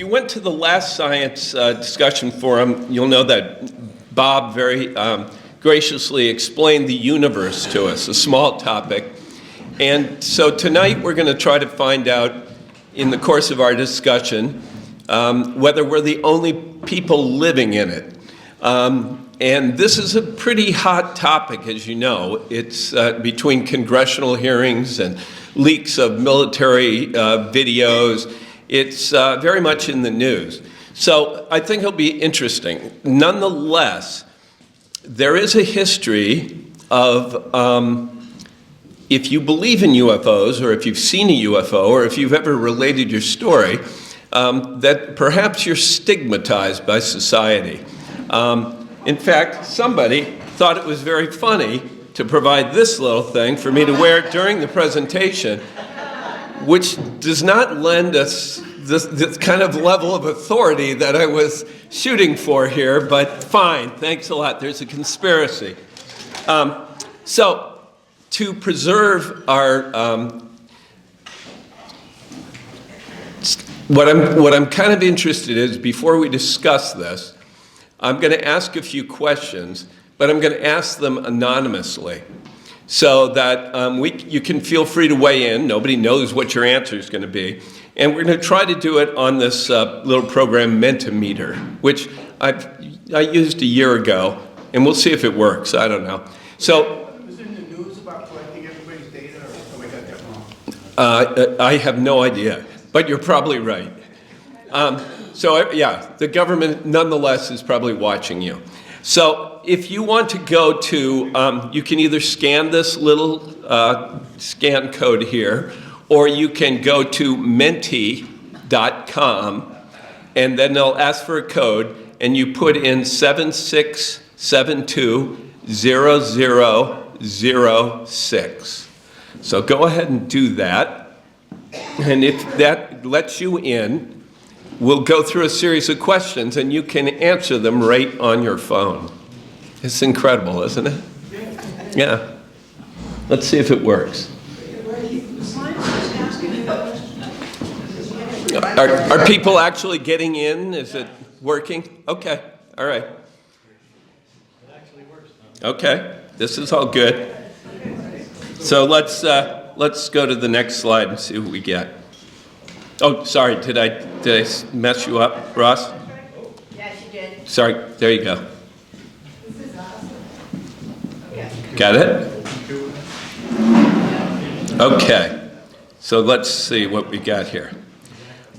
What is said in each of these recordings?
you went to the last science discussion forum, you'll know that Bob very graciously explained the universe to us, a small topic. And so tonight we're going to try to find out, in the course of our discussion, whether we're the only people living in it. And this is a pretty hot topic, as you know. It's between congressional hearings and leaks of military videos. It's very much in the news. So I think it'll be interesting. Nonetheless, there is a history of, if you believe in UFOs, or if you've seen a UFO, or if you've ever related your story, that perhaps you're stigmatized by society. In fact, somebody thought it was very funny to provide this little thing for me to wear during the presentation, which does not lend us this kind of level of authority that I was shooting for here, but fine, thanks a lot. There's a conspiracy. So to preserve our, what I'm kind of interested in is, before we discuss this, I'm going to ask a few questions, but I'm going to ask them anonymously so that you can feel free to weigh in. Nobody knows what your answer is going to be. And we're going to try to do it on this little program, Mentimeter, which I used a year ago, and we'll see if it works. I don't know. So, was it in the news about collecting everybody's data, or something like that? I have no idea, but you're probably right. So yeah, the government nonetheless is probably watching you. So if you want to go to, you can either scan this little scan code here, or you can go to menti.com, and then they'll ask for a code, and you put in 76720006. So go ahead and do that, and if that lets you in, we'll go through a series of questions, and you can answer them right on your phone. It's incredible, isn't it? Yeah. Let's see if it works. Are people actually getting in? Is it working? Okay. All right. It actually works. Okay. This is all good. So let's go to the next slide and see what we get. Oh, sorry, did I mess you up, Ross? Yes, you did. Sorry, there you go. This is awesome. Got it? Okay, so let's see what we got here.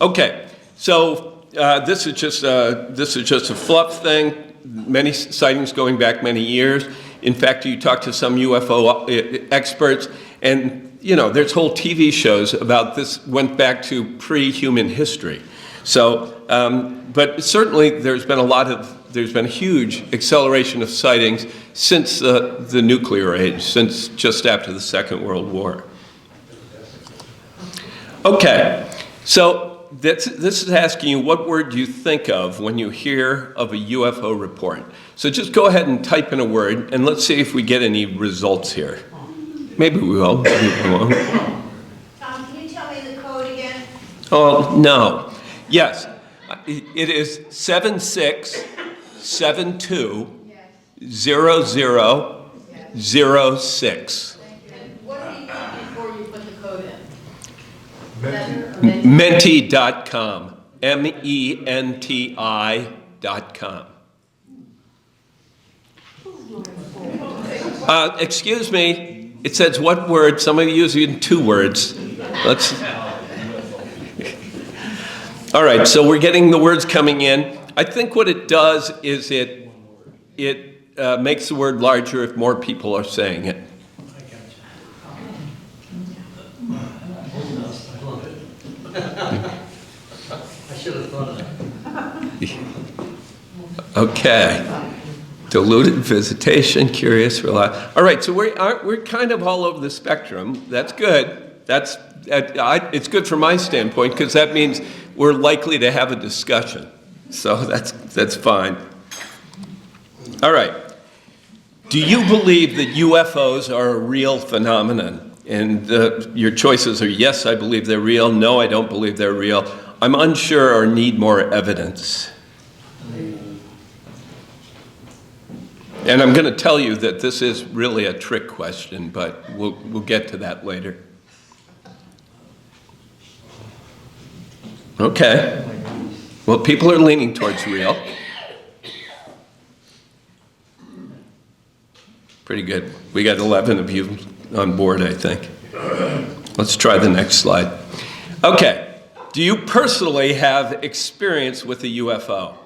Okay, so this is just a fluff thing. Many sightings going back many years. In fact, you talk to some UFO experts, and you know, there's whole TV shows about this, went back to pre-human history. So, but certainly there's been a huge acceleration of sightings since the nuclear age, since just after the Second World War. Okay, so this is asking you, what word do you think of when you hear of a UFO report? So just go ahead and type in a word, and let's see if we get any results here. Maybe we will, maybe we won't. Tom, can you tell me the code again? Oh, no. Yes, it is 76720006. And what do you do before you put the code in? Menti.com. MENTI.com. Excuse me. It says what word? Some of you use it in 2 words. Let's. All right, so we're getting the words coming in. I think what it does is it makes the word larger if more people are saying it. I should have thought of that. Okay. Diluted visitation, curious, reliable. All right, so we're kind of all over the spectrum. That's good. It's good from my standpoint, because that means we're likely to have a discussion. So that's fine. All right. Do you believe that UFOs are a real phenomenon? And your choices are yes, I believe they're real. No, I don't believe they're real. I'm unsure or need more evidence. And I'm going to tell you that this is really a trick question, but we'll get to that later. Okay. Well, people are leaning towards real. Pretty good. We got 11 of you on board, I think. Let's try the next slide. Okay. Do you personally have experience with a UFO?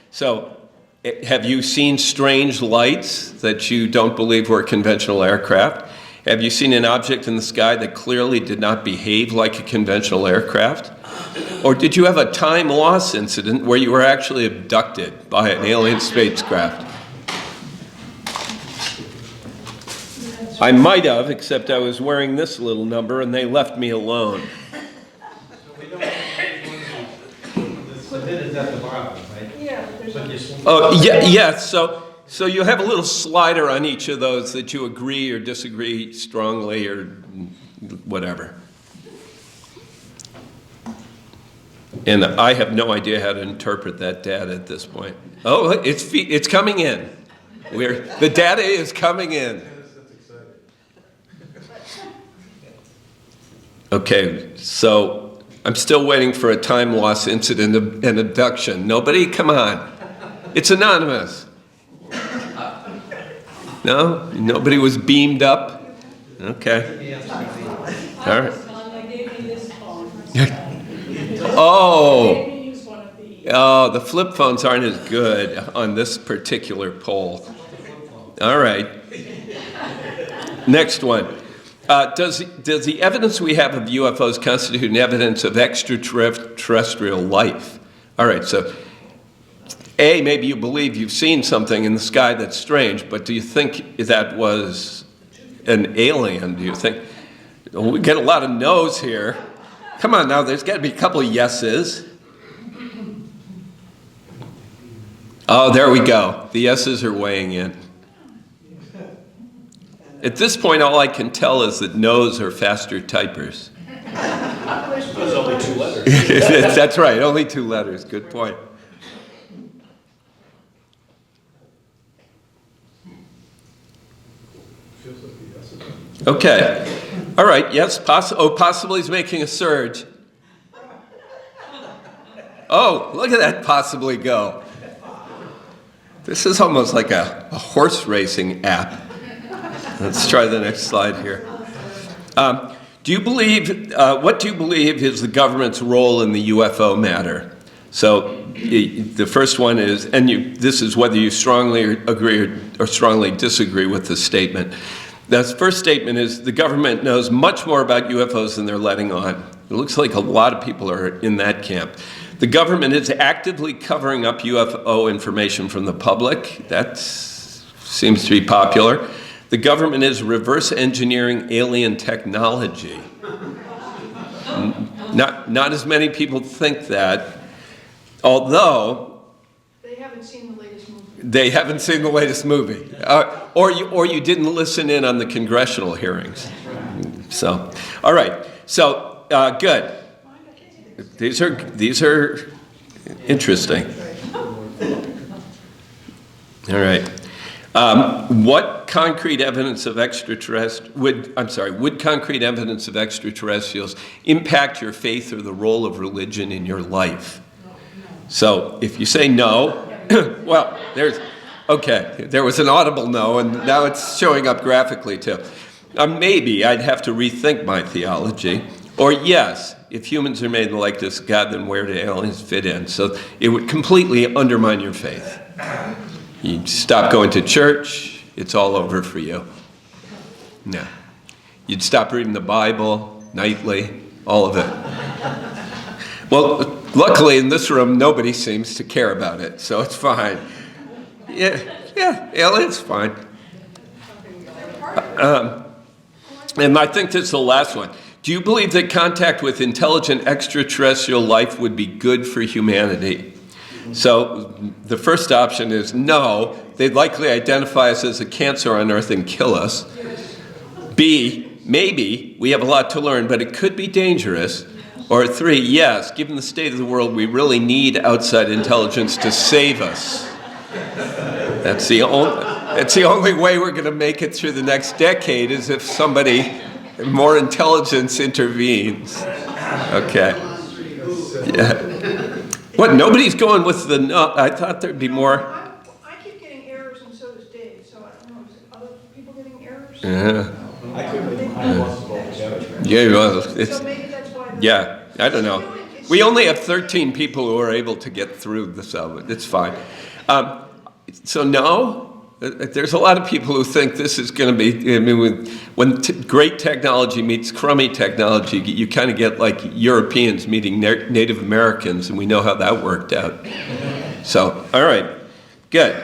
So, have you seen strange lights that you don't believe were conventional aircraft? Have you seen an object in the sky that clearly did not behave like a conventional aircraft? Or did you have a time loss incident where you were actually abducted by an alien spacecraft? I might have, except I was wearing this little number and they left me alone. Submitted at the bottom, right? Yeah, but there's Oh, yeah. So you have a little slider on each of those that you agree or disagree strongly or whatever. And I have no idea how to interpret that data at this point. Oh, it's coming in. The data is coming in. Okay, so I'm still waiting for a time loss incident and abduction. Nobody, come on. It's anonymous. No? Nobody was beamed up? Okay. All right. Oh, the flip phones aren't as good on this particular poll. All right. Next one. Does the evidence we have of UFOs constitute evidence of extraterrestrial life? All right, so A, maybe you believe you've seen something in the sky that's strange, but do you think that was an alien? Do you think? We get a lot of no's here. Come on now, there's got to be a couple of yeses. Oh, there we go. The yeses are weighing in. At this point, all I can tell is that no's are faster typers. There's only 2 letters. That's right, only 2 letters. Good point. Okay. All right, yes, possibly is making a surge. Oh, look at that possibly go. This is almost like a horse racing app. Let's try the next slide here. What do you believe is the government's role in the UFO matter? So the first one is, and this is whether you strongly agree or strongly disagree with the statement. The first statement is the government knows much more about UFOs than they're letting on. It looks like a lot of people are in that camp. The government is actively covering up UFO information from the public. That seems to be popular. The government is reverse engineering alien technology. Not as many people think that, although They haven't seen the latest movie. they haven't seen the latest movie, or you didn't listen in on the congressional hearings. So, all right. So good. These are interesting. All right. Would concrete evidence of extraterrestrials impact your faith or the role of religion in your life? So if you say no, well, there was an audible no, and now it's showing up graphically too. Maybe I'd have to rethink my theology. Or yes, if humans are made in the likeness of God, then where do aliens fit in? So it would completely undermine your faith. You stop going to church, it's all over for you. No. You'd stop reading the Bible nightly, all of it. Well, luckily in this room, nobody seems to care about it, so it's fine. Yeah, aliens, fine. And I think this is the last one. Do you believe that contact with intelligent extraterrestrial life would be good for humanity? So the first option is no, they'd likely identify us as a cancer on Earth and kill us. B, maybe we have a lot to learn, but it could be dangerous. Or 3, yes, given the state of the world, we really need outside intelligence to save us. That's the only way we're going to make it through the next decade is if somebody, more intelligence intervenes. Okay. Yeah. What, nobody's going with the no? I thought there'd be more. I keep getting errors and so does Dave, so I don't know, is it other people getting errors? Yeah. So Yeah, well, it's, maybe that's why. yeah, I don't know. We only have 13 people who are able to get through this, so it's fine. So no, there's a lot of people who think this is going to be, I mean, when great technology meets crummy technology, you kind of get like Europeans meeting Native Americans, and we know how that worked out. So, all right, good.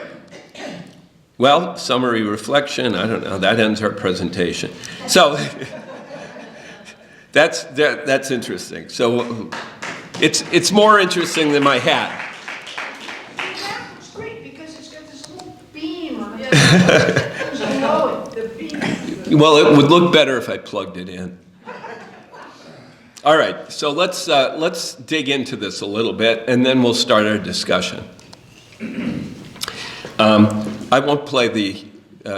Well, summary reflection, I don't know, that ends our presentation. So, that's interesting. So, it's more interesting than my hat. It's great because it's got this little beam on it. You know it, the beam. Well, it would look better if I plugged it in. All right, so let's dig into this a little bit, and then we'll start our discussion. I won't play the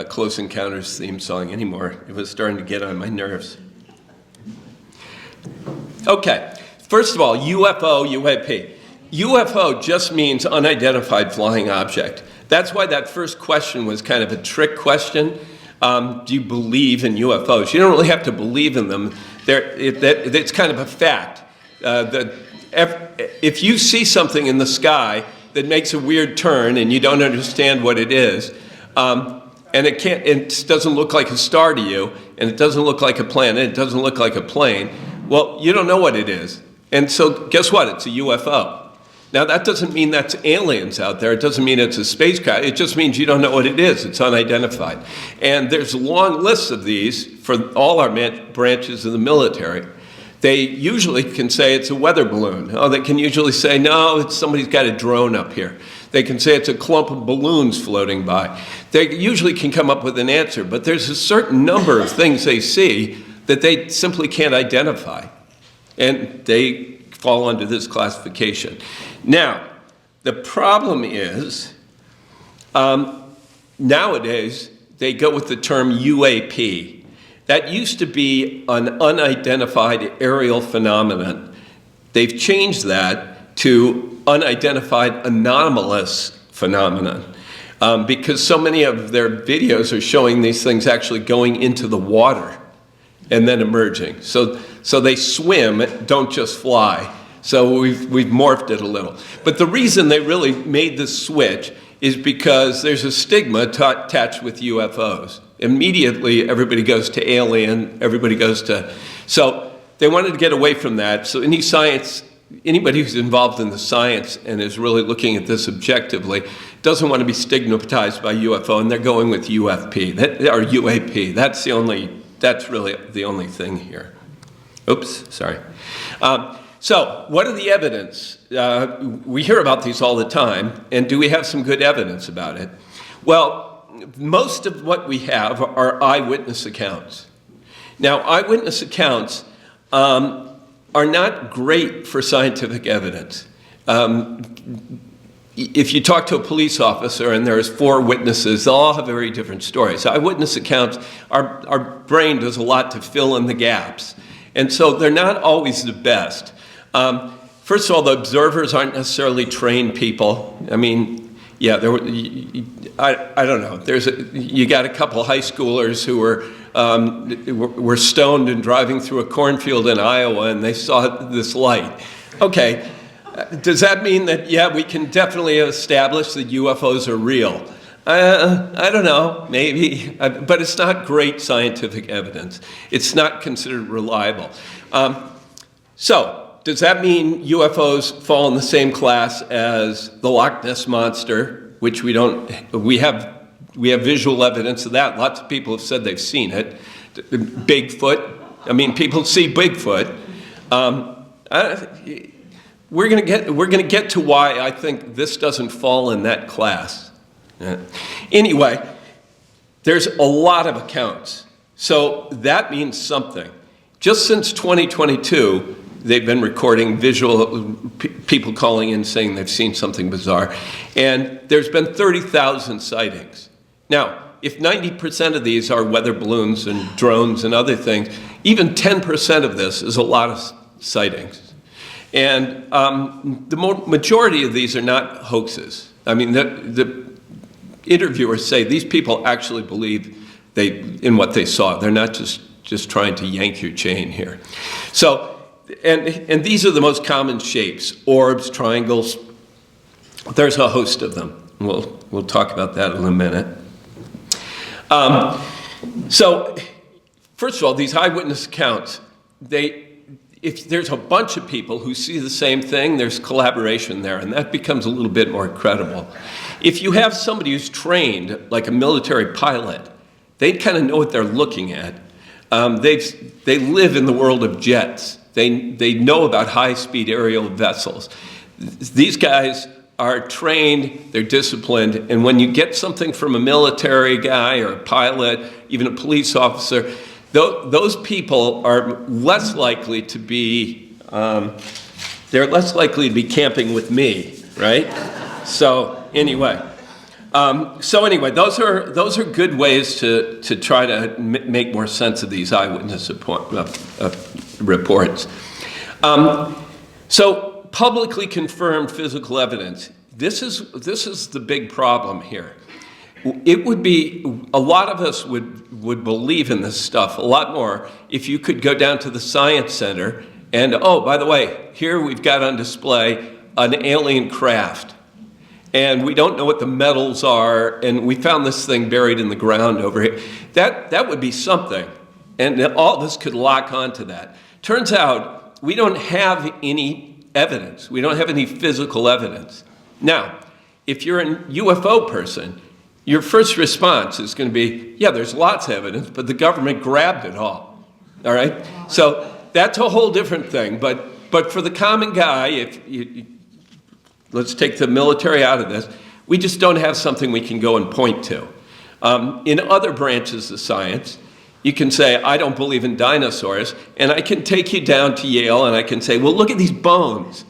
Close Encounters theme song anymore. It was starting to get on my nerves. Okay, first of all, UFO, UAP. UFO just means unidentified flying object. That's why that first question was kind of a trick question. Do you believe in UFOs? You don't really have to believe in them. It's kind of a fact. If you see something in the sky that makes a weird turn and you don't understand what it is, and it doesn't look like a star to you, and it doesn't look like a planet, it doesn't look like a plane, well, you don't know what it is. And so guess what? It's a UFO. Now, that doesn't mean that's aliens out there. It doesn't mean it's a spacecraft. It just means you don't know what it is. It's unidentified. And there's long lists of these for all our branches of the military. They usually can say it's a weather balloon. Oh, they can usually say, no, somebody's got a drone up here. They can say it's a clump of balloons floating by. They usually can come up with an answer, but there's a certain number of things they see that they simply can't identify. And they fall under this classification. Now, the problem is, nowadays, they go with the term UAP. That used to be an unidentified aerial phenomenon. They've changed that to unidentified anomalous phenomenon because so many of their videos are showing these things actually going into the water and then emerging. So they swim, don't just fly. So we've morphed it a little. But the reason they really made this switch is because there's a stigma attached with UFOs. Immediately, everybody goes to alien, everybody goes to... So they wanted to get away from that. So anybody who's involved in the science and is really looking at this objectively doesn't want to be stigmatized by UFO, and they're going with UFP, or UAP. That's really the only thing here. Oops, sorry. So, what are the evidence? We hear about these all the time, and do we have some good evidence about it? Well, most of what we have are eyewitness accounts. Now, eyewitness accounts are not great for scientific evidence. If you talk to a police officer and there's 4 witnesses, they'll all have very different stories. Eyewitness accounts, our brain does a lot to fill in the gaps. And so they're not always the best. First of all, the observers aren't necessarily trained people. I mean, yeah, I don't know. You got a couple high schoolers who were stoned and driving through a cornfield in Iowa, and they saw this light. Okay, does that mean that, yeah, we can definitely establish that UFOs are real? I don't know, maybe, but it's not great scientific evidence. It's not considered reliable. So, does that mean UFOs fall in the same class as the Loch Ness Monster, which we have visual evidence of that. Lots of people have said they've seen it. Bigfoot, I mean, people see Bigfoot. We're gonna get to why I think this doesn't fall in that class. Anyway, there's a lot of accounts. So that means something. Just since 2022, they've been recording visual people calling in saying they've seen something bizarre. And there's been 30,000 sightings. Now, if 90% of these are weather balloons and drones and other things, even 10% of this is a lot of sightings. And the majority of these are not hoaxes. I mean, the interviewers say these people actually believe in what they saw. They're not just trying to yank your chain here. So, and these are the most common shapes: orbs, triangles. There's a host of them. We'll talk about that in a minute. So, first of all, these eyewitness accounts, if there's a bunch of people who see the same thing, there's collaboration there, and that becomes a little bit more credible. If you have somebody who's trained, like a military pilot, they kind of know what they're looking at. They live in the world of jets. They know about high-speed aerial vessels. These guys are trained, they're disciplined, and when you get something from a military guy or a pilot, even a police officer, those people are less likely to be, they're less likely to be camping with me, right? So anyway, those are good ways to try to make more sense of these eyewitness reports. So publicly confirmed physical evidence. This is the big problem here. It would be, a lot of us would believe in this stuff a lot more if you could go down to the Science Center and, oh, by the way, here we've got on display an alien craft. And we don't know what the metals are, and we found this thing buried in the ground over here. That would be something. And all of us could lock onto that. Turns out, we don't have any evidence. We don't have any physical evidence. Now, if you're a UFO person, your first response is going to be, yeah, there's lots of evidence, but the government grabbed it all right? So that's a whole different thing. But for the common guy, let's take the military out of this, we just don't have something we can go and point to. In other branches of science, you can say, I don't believe in dinosaurs, and I can take you down to Yale and I can say, well, look at these bones.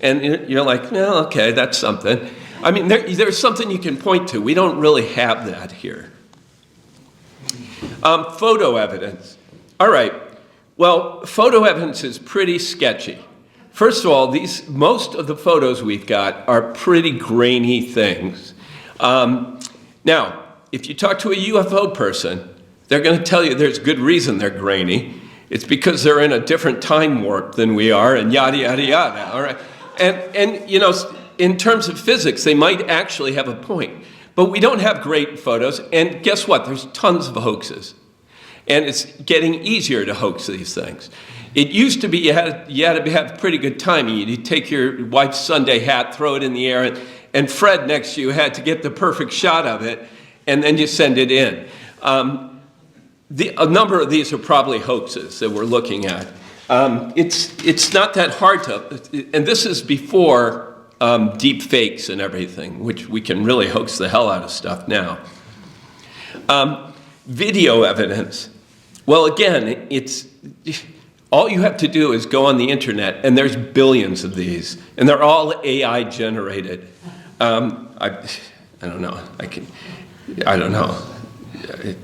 And you're like, well, okay, that's something. I mean, there's something you can point to. We don't really have that here. Photo evidence. All right, well, photo evidence is pretty sketchy. First of all, most of the photos we've got are pretty grainy things. Now, if you talk to a UFO person, they're going to tell you there's good reason they're grainy. It's because they're in a different time warp than we are, and yada, yada, yada, all right? And you know, in terms of physics, they might actually have a point. But we don't have great photos, and guess what? There's tons of hoaxes. And it's getting easier to hoax these things. It used to be you had to have pretty good timing. You'd take your wife's Sunday hat, throw it in the air, and Fred next to you had to get the perfect shot of it, and then you send it in. A number of these are probably hoaxes that we're looking at. It's not that hard to, and this is before deep fakes and everything, which we can really hoax the hell out of stuff now. Video evidence. Well, again, all you have to do is go on the internet, and there's billions of these, and they're all AI generated. I don't know. I don't know.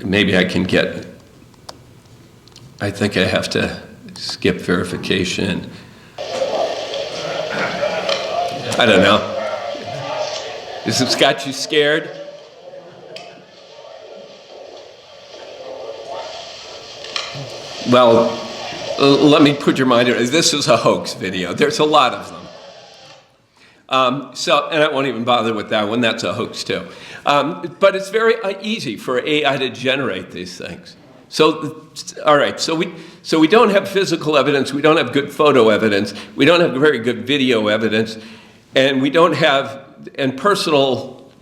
Maybe I can get. I think I have to skip verification. I don't know. Has this got you scared? Well, let me put your mind at it. This is a hoax video. There's a lot of them. And I won't even bother with that one. That's a hoax too. But it's very easy for AI to generate these things. So, all right, so we don't have physical evidence, we don't have good photo evidence, we don't have very good video evidence, and we don't have, and personal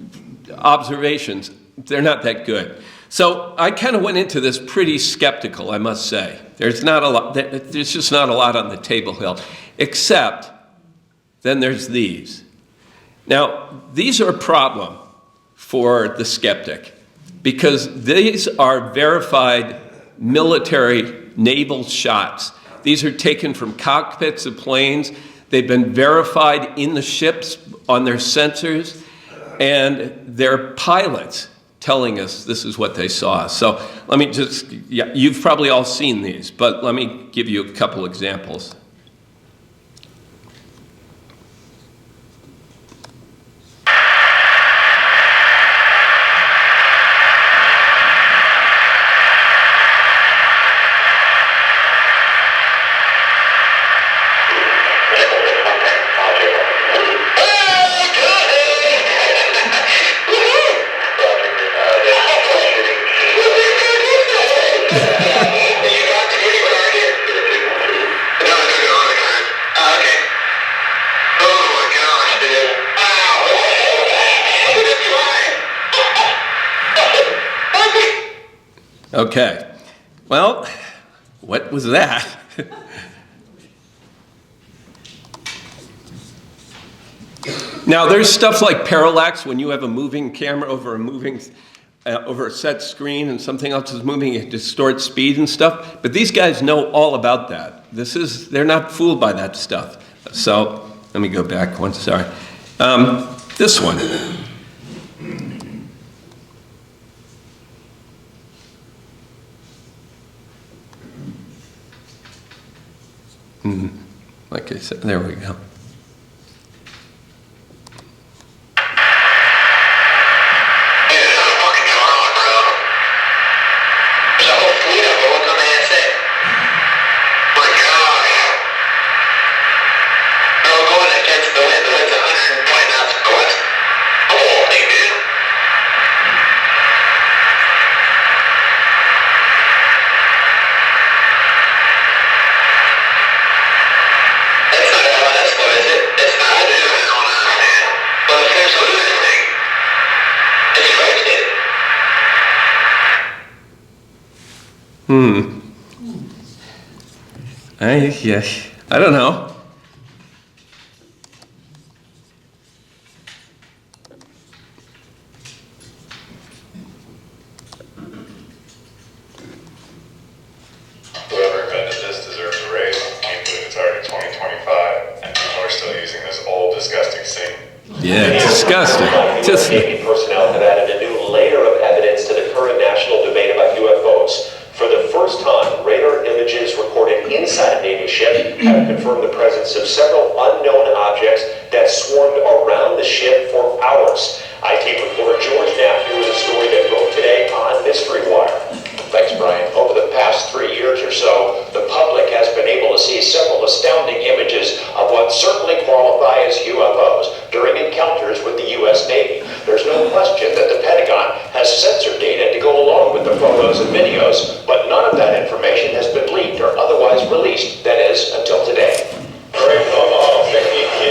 observations, they're not that good. So I kind of went into this pretty skeptical, I must say. There's just not a lot on the table here, except then there's these. Now, these are a problem for the skeptic, because these are verified military naval shots These are taken from cockpits of planes. They've been verified in the ships on their sensors, and they're pilots telling us this is what they saw. So let me just, yeah, you've probably all seen these, but let me give you a couple examples. Okay, well, what was that? Now, there's stuff like parallax when you have a moving camera over a set screen and something else is moving, it distorts speed and stuff. But these guys know all about that. They're not fooled by that stuff. So let me go back one, sorry. This one. Like I said, there we go. I don't know. Whoever invented this deserves a raise. Can't believe it's already 2025 and people are still using this old, disgusting thing. Yeah, it's disgusting. Just Navy personnel have added a new layer of evidence to the current national debate about UFOs. For the first time, radar images recorded inside a Navy ship have confirmed the presence of several unknown objects that swarmed around the ship for hours. IT reporter George Knapp here with a story that broke today on Mystery Wire. Thanks, Brian. Over the past 3 years or so, the public has been able to see several astounding images of what certainly qualify as UFOs during encounters with the U.S. Navy. There's no question that the Pentagon has sensor data to go along with the photos and videos, but none of that information has been leaked or otherwise released, that is, until today.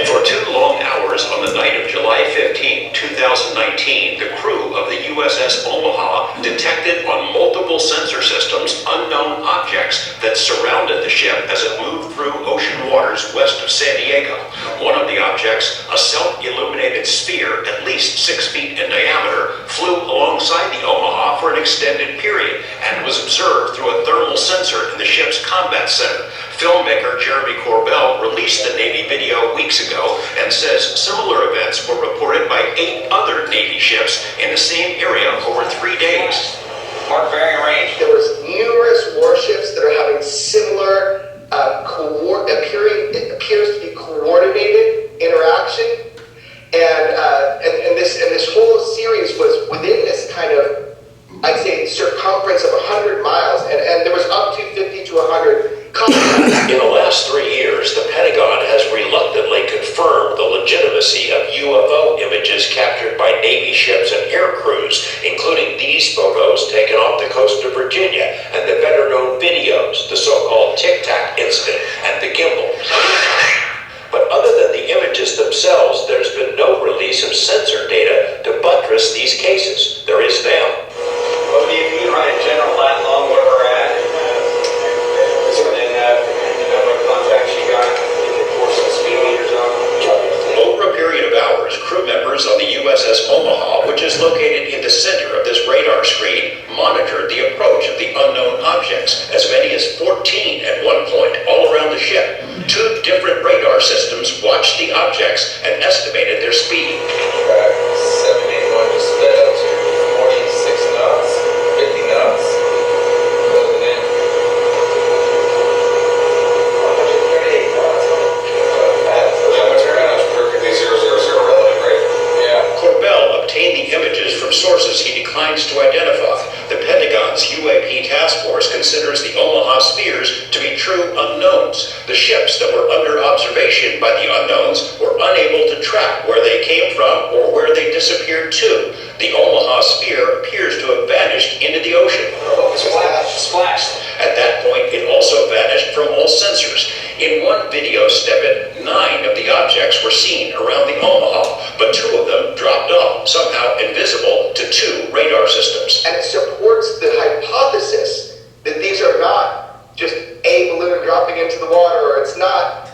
For 2 long hours on the night of July 15, 2019, the crew of the USS Omaha detected on multiple sensor systems unknown objects that surrounded the ship as it moved through ocean waters west of San Diego. One of the objects, a self-illuminated sphere at least 6 feet in diameter, flew alongside the Omaha for an extended period and was observed through a thermal sensor in the ship's combat center. Filmmaker Jeremy Corbell released the Navy video weeks ago and says similar events were reported by 8 other Navy ships in the same area over 3 days. Mark bearing range. There was numerous warships that are having similar, appears to be coordinated interaction, and this whole series was within this kind of, I'd say, circumference of 100 miles, and there was up to 50 to 100. In the last 3 years, the Pentagon has reluctantly confirmed the legitimacy of UFO images captured by Navy ships and air crews, including these objects and estimated their speed. 781 just sped up to 46 knots, 50 knots. Closing in. 138 knots. That much around is perfectly 000 relative, right? Yeah. Corbell obtained the images from sources he declines to identify. The Pentagon's UAP task force considers the Omaha spheres to be true unknowns. The ships that were under observation by the unknowns were unable to track where they came from or where they disappeared to. The Omaha sphere appears to have vanished into the ocean. Splashed. At that point, it also vanished from all sensors. In one video snippet, 9 of the objects were seen around the Omaha, but 2 of them dropped off, somehow invisible to 2 radar systems. And it supports the hypothesis that these are not just a balloon dropping into the water, or it's not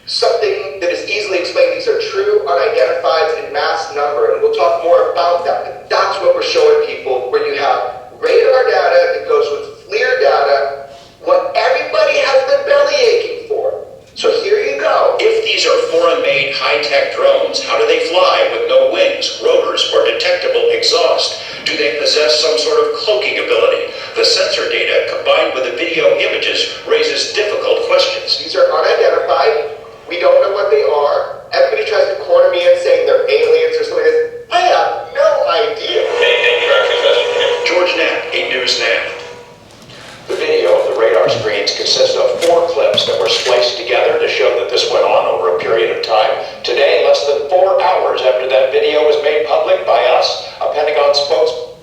something that is easily explained. These are true unidentifieds in mass number, and we'll talk more about that. But that's what we're showing people, where you have radar data that goes with FLIR data, what everybody has been belly aching for. So here you go. If these are foreign-made high-tech drones, how do they fly with no wings, rotors, or detectable exhaust? Do they possess some sort of cloaking ability? The sensor data, combined with the video images, raises difficult questions. These are unidentified. We don't know what they are. Everybody tries to corner me in saying they're aliens or something like this. I have no idea. Thank you for asking the question. George Knapp, 8 News Now. The video of the radar screens consists of 4 clips that were spliced together to show that this went on over a period of time. Today, less than 4 hours after that video was made public by us, a Pentagon spokesman.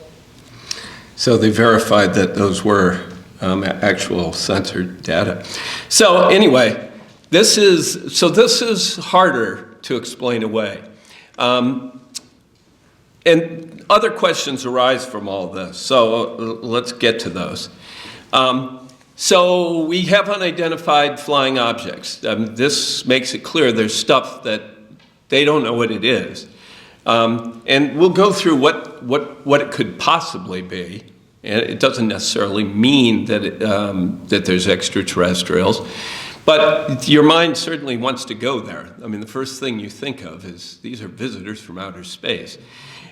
So they verified that those were actual censored data. So anyway, this is harder to explain away. And other questions arise from all this, so let's get to those. So we have unidentified flying objects. This makes it clear there's stuff that they don't know what it is. And we'll go through what it could possibly be. And it doesn't necessarily mean that, that there's extraterrestrials. But your mind certainly wants to go there. I mean, the first thing you think of is these are visitors from outer space.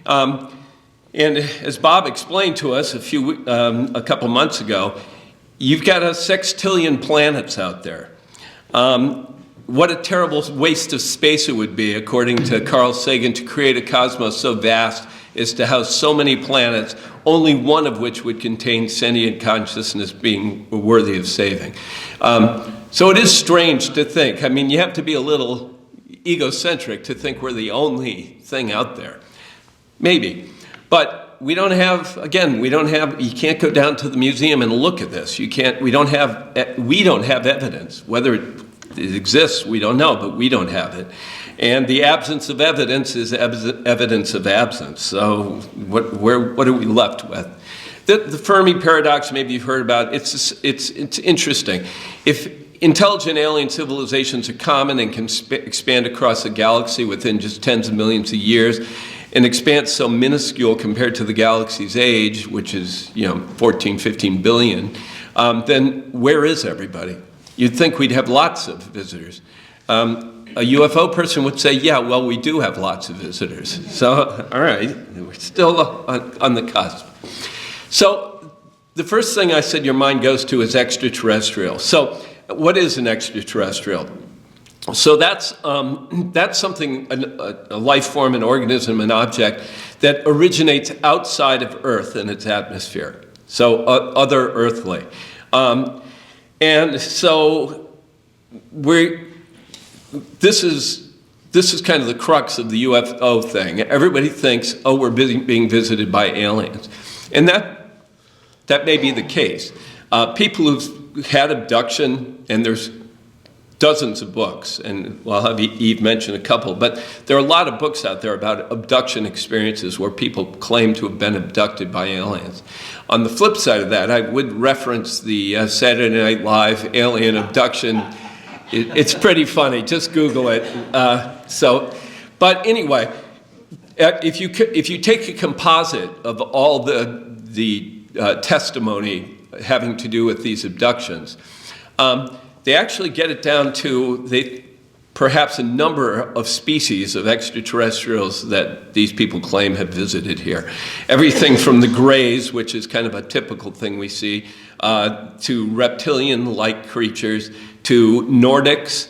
And as Bob explained to us a couple months ago, you've got a sextillion planets out there. What a terrible waste of space it would be, according to Carl Sagan, to create a cosmos so vast as to house so many planets, only one of which would contain sentient consciousness being worthy of saving. So it is strange to think. I mean, you have to be a little egocentric to think we're the only thing out there. Maybe. But we don't have, again, you can't go down to the museum and look at this. We don't have evidence. Whether it exists, we don't know, but we don't have it. And the absence of evidence is evidence of absence. So what are we left with? The Fermi paradox, maybe you've heard about, it's interesting. If intelligent alien civilizations are common and can expand across the galaxy within just tens of millions of years, an expanse so minuscule compared to the galaxy's age, which is 14, 15 billion, then where is everybody? You'd think we'd have lots of visitors. A UFO person would say, yeah, well, we do have lots of visitors. So, all right, we're still on the cusp. So the first thing I said your mind goes to is extraterrestrial. So what is an extraterrestrial? So that's something, a life form, an organism, an object that originates outside of Earth and its atmosphere. So other earthly. And so this is kind of the crux of the UFO thing. Everybody thinks, oh, we're being visited by aliens. And that may be the case. People who've had abduction, and there's dozens of books, and well, I'll have Eve mention a couple, but there are a lot of books out there about abduction experiences where people claim to have been abducted by aliens. On the flip side of that, I would reference the Saturday Night Live alien abduction. It's pretty funny. Just Google it. But anyway, if you take a composite of all the testimony having to do with these abductions, they actually get it down to, they perhaps a number of species of extraterrestrials that these people claim have visited here. Everything from the grays, which is kind of a typical thing we see, to reptilian-like creatures, to Nordics,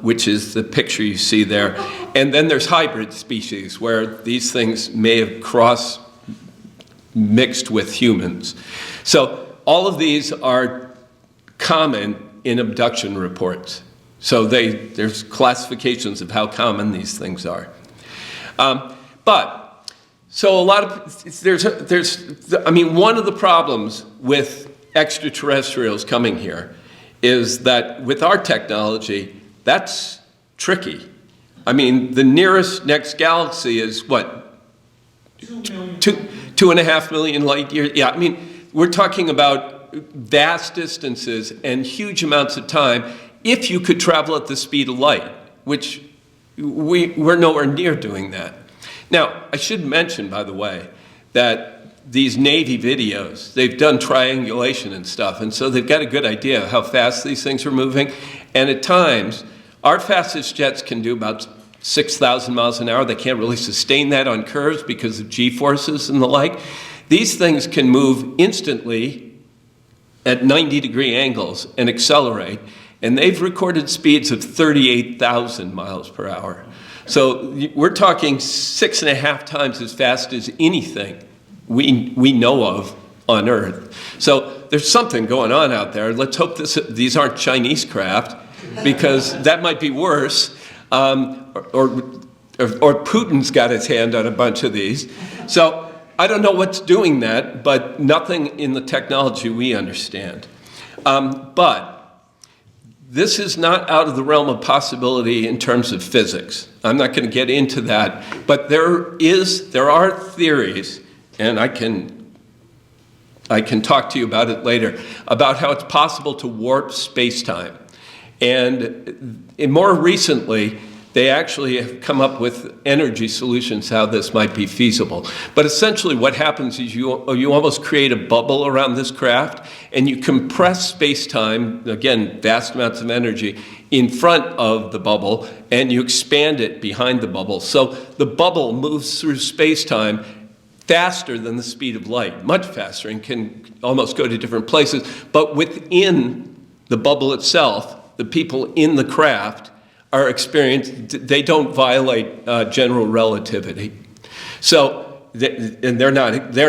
which is the picture you see there. And then there's hybrid species, where these things may have mixed with humans. So all of these are common in abduction reports. So there's classifications of how common these things are. So a lot of, one of the problems with extraterrestrials coming here is that with our technology, that's tricky. I mean, the nearest next galaxy is what? 2.5 million light years. Yeah, I mean, we're talking about vast distances and huge amounts of time if you could travel at the speed of light, which we're nowhere near doing that. Now, I should mention, by the way, that these Navy videos, they've done triangulation and stuff, and so they've got a good idea of how fast these things are moving. And at times, our fastest jets can do about 6,000 miles an hour. They can't really sustain that on curves because of G-forces and the like. These things can move instantly at 90-degree angles and accelerate. And they've recorded speeds of 38,000 miles per hour. So we're talking 6.5 times as fast as anything we know of on Earth. So there's something going on out there. Let's hope these aren't Chinese craft, because that might be worse. Or Putin's got his hand on a bunch of these. So I don't know what's doing that, but nothing in the technology we understand. But this is not out of the realm of possibility in terms of physics. I'm not going to get into that, but there are theories, and I can talk to you about it later, about how it's possible to warp space-time. And more recently, they actually have come up with energy solutions how this might be feasible. But essentially what happens is you almost create a bubble around this craft, and you compress space-time, again, vast amounts of energy, in front of the bubble, and you expand it behind the bubble. So the bubble moves through space-time faster than the speed of light, much faster, and can almost go to different places. But within the bubble itself, the people in the craft are experienced, they don't violate general relativity. So, and they're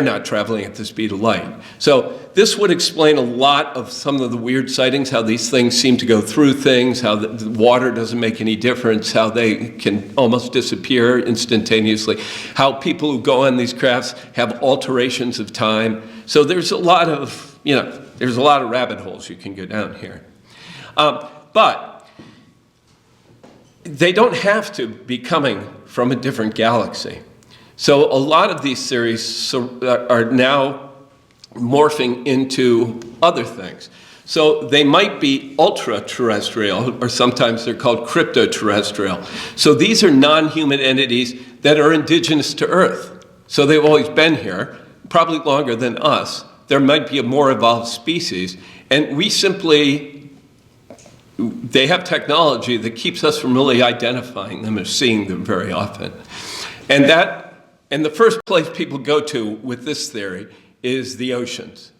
not traveling at the speed of light. So this would explain a lot of some of the weird sightings, how these things seem to go through things, how the water doesn't make any difference, how they can almost disappear instantaneously, how people who go on these crafts have alterations of time. So there's a lot of, there's a lot of rabbit holes you can go down here. But they don't have to be coming from a different galaxy. So a lot of these theories are now morphing into other things. So they might be ultra-terrestrial, or sometimes they're called crypto-terrestrial. So these are non-human entities that are indigenous to Earth. So they've always been here, probably longer than us. There might be a more evolved species, and they have technology that keeps us from really identifying them or seeing them very often. And the first place people go to with this theory is the oceans,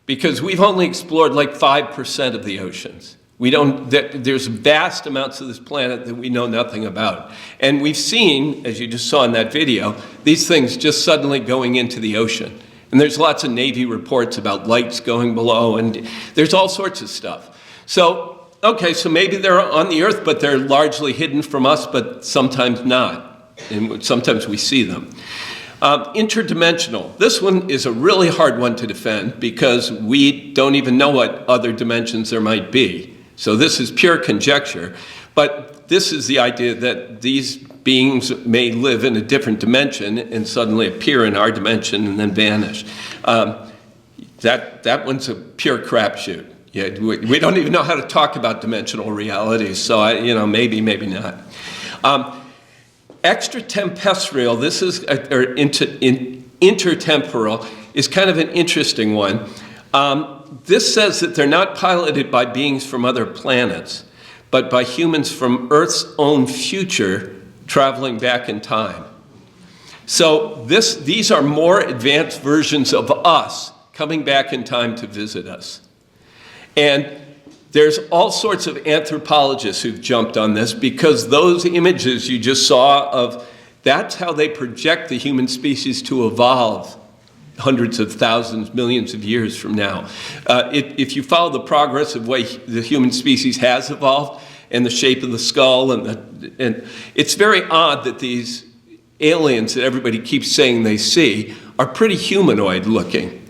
because we've only explored like 5% of the oceans. There's vast amounts of this planet that we know nothing about. And we've seen, as you just saw in that video, these things just suddenly going into the ocean. And there's lots of Navy reports about lights going below, and there's all sorts of stuff. So, okay, so maybe they're on the Earth, but they're largely hidden from us, but sometimes not. And sometimes we see them. Interdimensional. This one is a really hard one to defend because we don't even know what other dimensions there might be. So this is pure conjecture. But this is the idea that these beings may live in a different dimension and suddenly appear in our dimension and then vanish. That one's a pure crapshoot. Yeah, we don't even know how to talk about dimensional realities, so maybe not. Extratempestrial, this is, or intertemporal, is kind of an interesting one. This says that they're not piloted by beings from other planets, but by humans from Earth's own future traveling back in time. So these are more advanced versions of us coming back in time to visit us. And there's all sorts of anthropologists who've jumped on this because those images you just saw of, that's how they project the human species to evolve hundreds of thousands, millions of years from now. If you follow the progress of way the human species has evolved and the shape of the skull, and it's very odd that these aliens that everybody keeps saying they see are pretty humanoid looking.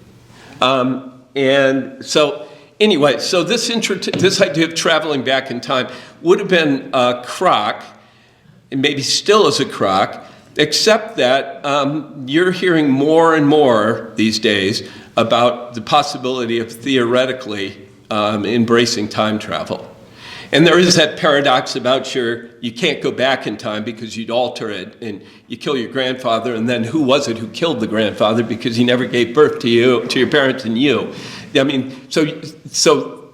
And so anyway, so this idea of traveling back in time would have been a crock, and maybe still is a crock, except that you're hearing more and more these days about the possibility of theoretically embracing time travel. And there is that paradox about you can't go back in time because you'd alter it and you kill your grandfather, and then who was it who killed the grandfather because he never gave birth to you, to your parents and you. I mean, so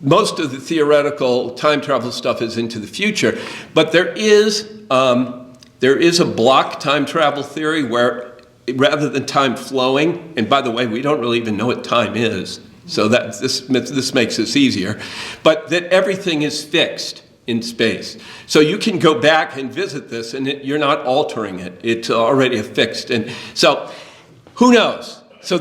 most of the theoretical time travel stuff is into the future, but there is a block time travel theory where rather than time flowing, and by the way, we don't really even know what time is, so that this makes this easier, but that everything is fixed in space. So you can go back and visit this and you're not altering it. It's already fixed. And so who knows? So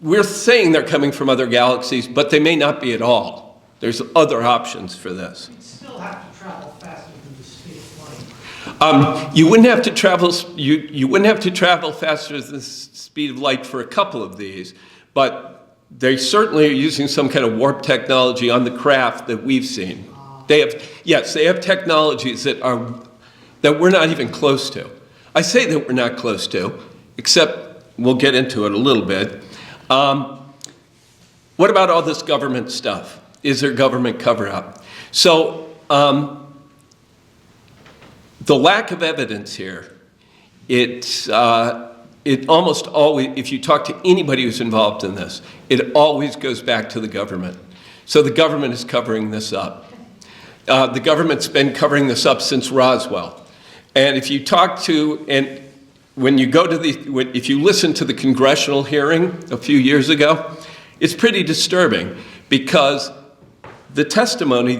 we're saying they're coming from other galaxies, but they may not be at all. There's other options for this. You'd still have to travel faster than the speed of light. You wouldn't have to travel. You wouldn't have to travel faster than the speed of light for a couple of these, but they certainly are using some kind of warp technology on the craft that we've seen. They have technologies that we're not even close to. I say that we're not close to, except we'll get into it a little bit. What about all this government stuff? Is there government cover-up? So the lack of evidence here, it almost always, if you talk to anybody who's involved in this, it always goes back to the government. So the government is covering this up. The government's been covering this up since Roswell. And if you talk to, and when you go to if you listen to the congressional hearing a few years ago, it's pretty disturbing because the testimony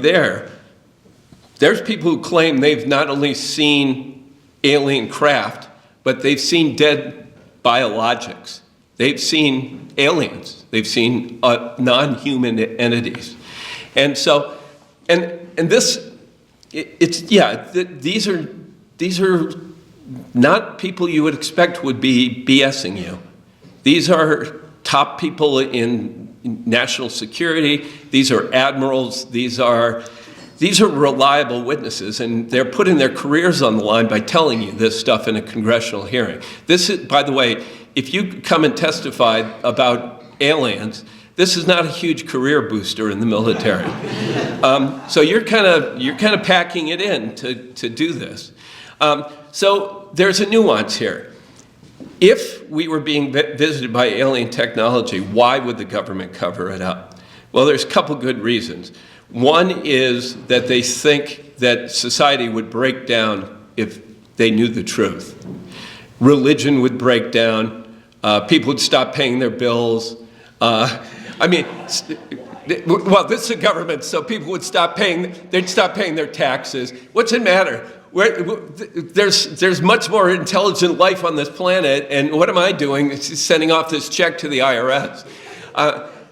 there's people who claim they've not only seen alien craft, but they've seen dead biologics. They've seen aliens. They've seen non-human entities. And so, and this, these are not people you would expect would be BSing you. These are top people in national security. These are admirals. These are reliable witnesses, and they're putting their careers on the line by telling you this stuff in a congressional hearing. This is, by the way, if you come and testify about aliens, this is not a huge career booster in the military. So you're kind of packing it in to do this. So there's a nuance here. If we were being visited by alien technology, why would the government cover it up? Well, there's a couple good reasons. One is that they think that society would break down if they knew the truth. Religion would break down. People would stop paying their bills. This is a government, so people would stop paying. They'd stop paying their taxes. What's it matter? There's much more intelligent life on this planet, and what am I doing? It's sending off this check to the IRS.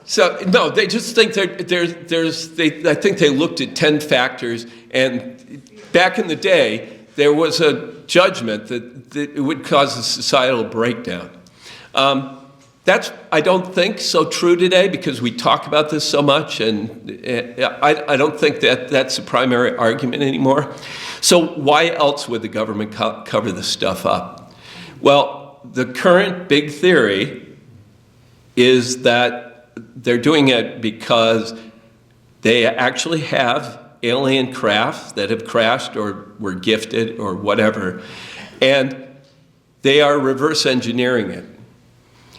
So no, they just think I think they looked at 10 factors, and back in the day, there was a judgment that it would cause a societal breakdown. That's, I don't think, so true today because we talk about this so much, and I don't think that that's the primary argument anymore. So why else would the government cover this stuff up? Well, the current big theory is that they're doing it because they actually have alien craft that have crashed or were gifted or whatever, and they are reverse engineering it.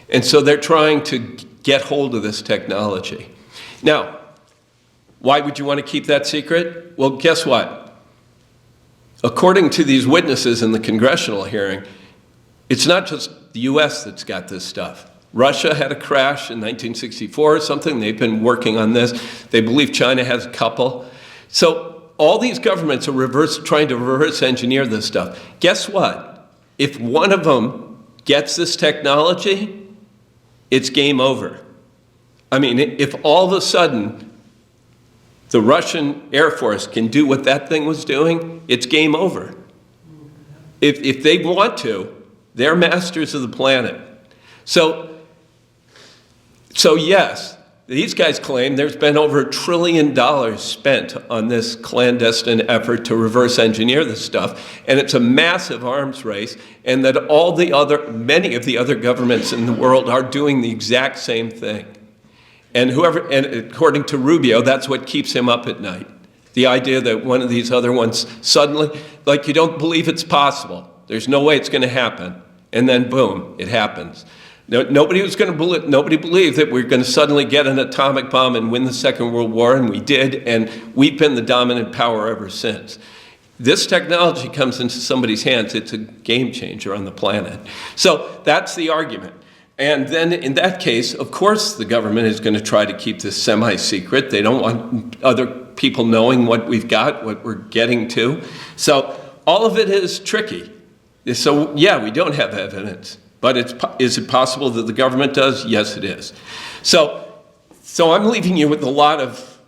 And so they're trying to get hold of this technology. Now, Why would you want to keep that secret? Well, guess what? According to these witnesses in the congressional hearing, it's not just the US that's got this stuff. Russia had a crash in 1964 or something. They've been working on this. They believe China has a couple. So all these governments are trying to reverse engineer this stuff. Guess what? If one of them gets this technology, it's game over. I mean, if all of a sudden the Russian Air Force can do what that thing was doing, it's game over. If they want to, they're masters of the planet. So yes, these guys claim there's been over $1 trillion spent on this clandestine effort to reverse engineer this stuff, and it's a massive arms race, and that many of the other governments in the world are doing the exact same thing. And according to Rubio, that's what keeps him up at night. The idea that one of these other ones suddenly, like you don't believe it's possible. There's no way it's going to happen. And then boom, it happens. Nobody believed that we're going to suddenly get an atomic bomb and win the Second World War, and we did, and we've been the dominant power ever since. This technology comes into somebody's hands, it's a game changer on the planet. So that's the argument. And then in that case, of course, the government is going to try to keep this semi-secret. They don't want other people knowing what we've got, what we're getting to. So all of it is tricky. So yeah, we don't have evidence, but is it possible that the government does? Yes, it is. So I'm leaving you with a lot of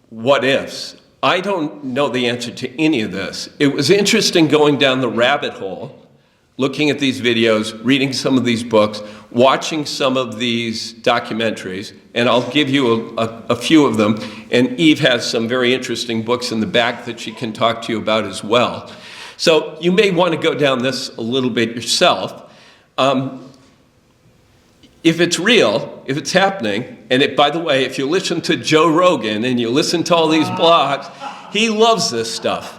what ifs. I don't know the answer to any of this. It was interesting going down the rabbit hole, looking at these videos, reading some of these books, watching some of these documentaries, and I'll give you a few of them. And Eve has some very interesting books in the back that she can talk to you about as well. So you may want to go down this a little bit yourself. If it's real, if it's happening, and by the way, if you listen to Joe Rogan and you listen to all these blogs, he loves this stuff.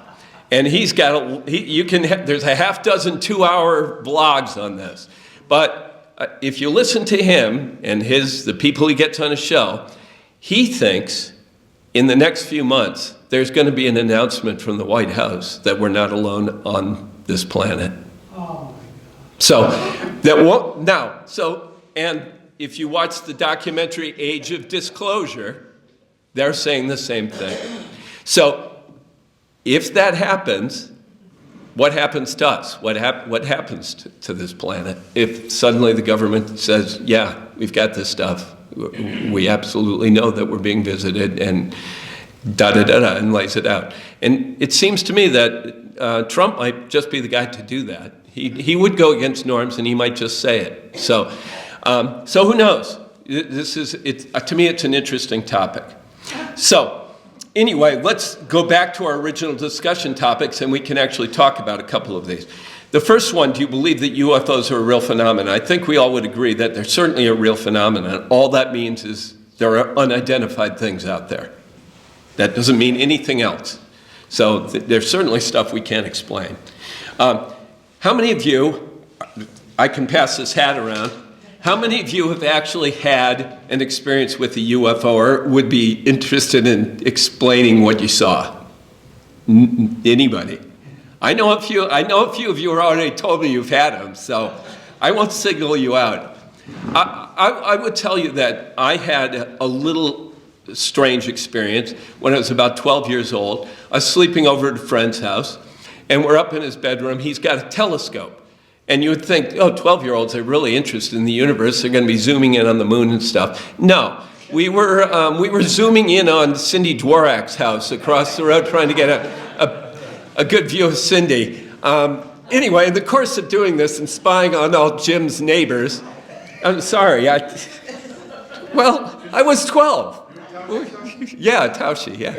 And he's got, there's a half dozen 2-hour blogs on this. But if you listen to him and the people he gets on his show, he thinks in the next few months, there's going to be an announcement from the White House that we're not alone on this planet. Oh my God. And if you watch the documentary Age of Disclosure, they're saying the same thing. So if that happens, what happens to us? What happens to this planet? If suddenly the government says, yeah, we've got this stuff, we absolutely know that we're being visited, and da-da-da-da, and lays it out. And it seems to me that Trump might just be the guy to do that. He would go against norms, and he might just say it. So who knows? To me, it's an interesting topic. So anyway, let's go back to our original discussion topics, and we can actually talk about a couple of these. The first one, do you believe that UFOs are a real phenomenon? I think we all would agree that they're certainly a real phenomenon. All that means is there are unidentified things out there. That doesn't mean anything else. So there's certainly stuff we can't explain. How many of you, I can pass this hat around, how many of you have actually had an experience with a UFO or would be interested in explaining what you saw? Anybody? I know a few of you have already told me you've had them, so I won't single you out. I would tell you that I had a little strange experience when I was about 12 years old. I was sleeping over at a friend's house, and we're up in his bedroom. He's got a telescope. And you would think, oh, 12-year-olds are really interested in the universe. They're going to be zooming in on the moon and stuff. No, we were zooming in on Cindy Dworak's house across the road, trying to get a good view of Cindy. Anyway, in the course of doing this and spying on all Jim's neighbors, I'm sorry, I was 12. Yeah, Taoshi, yeah.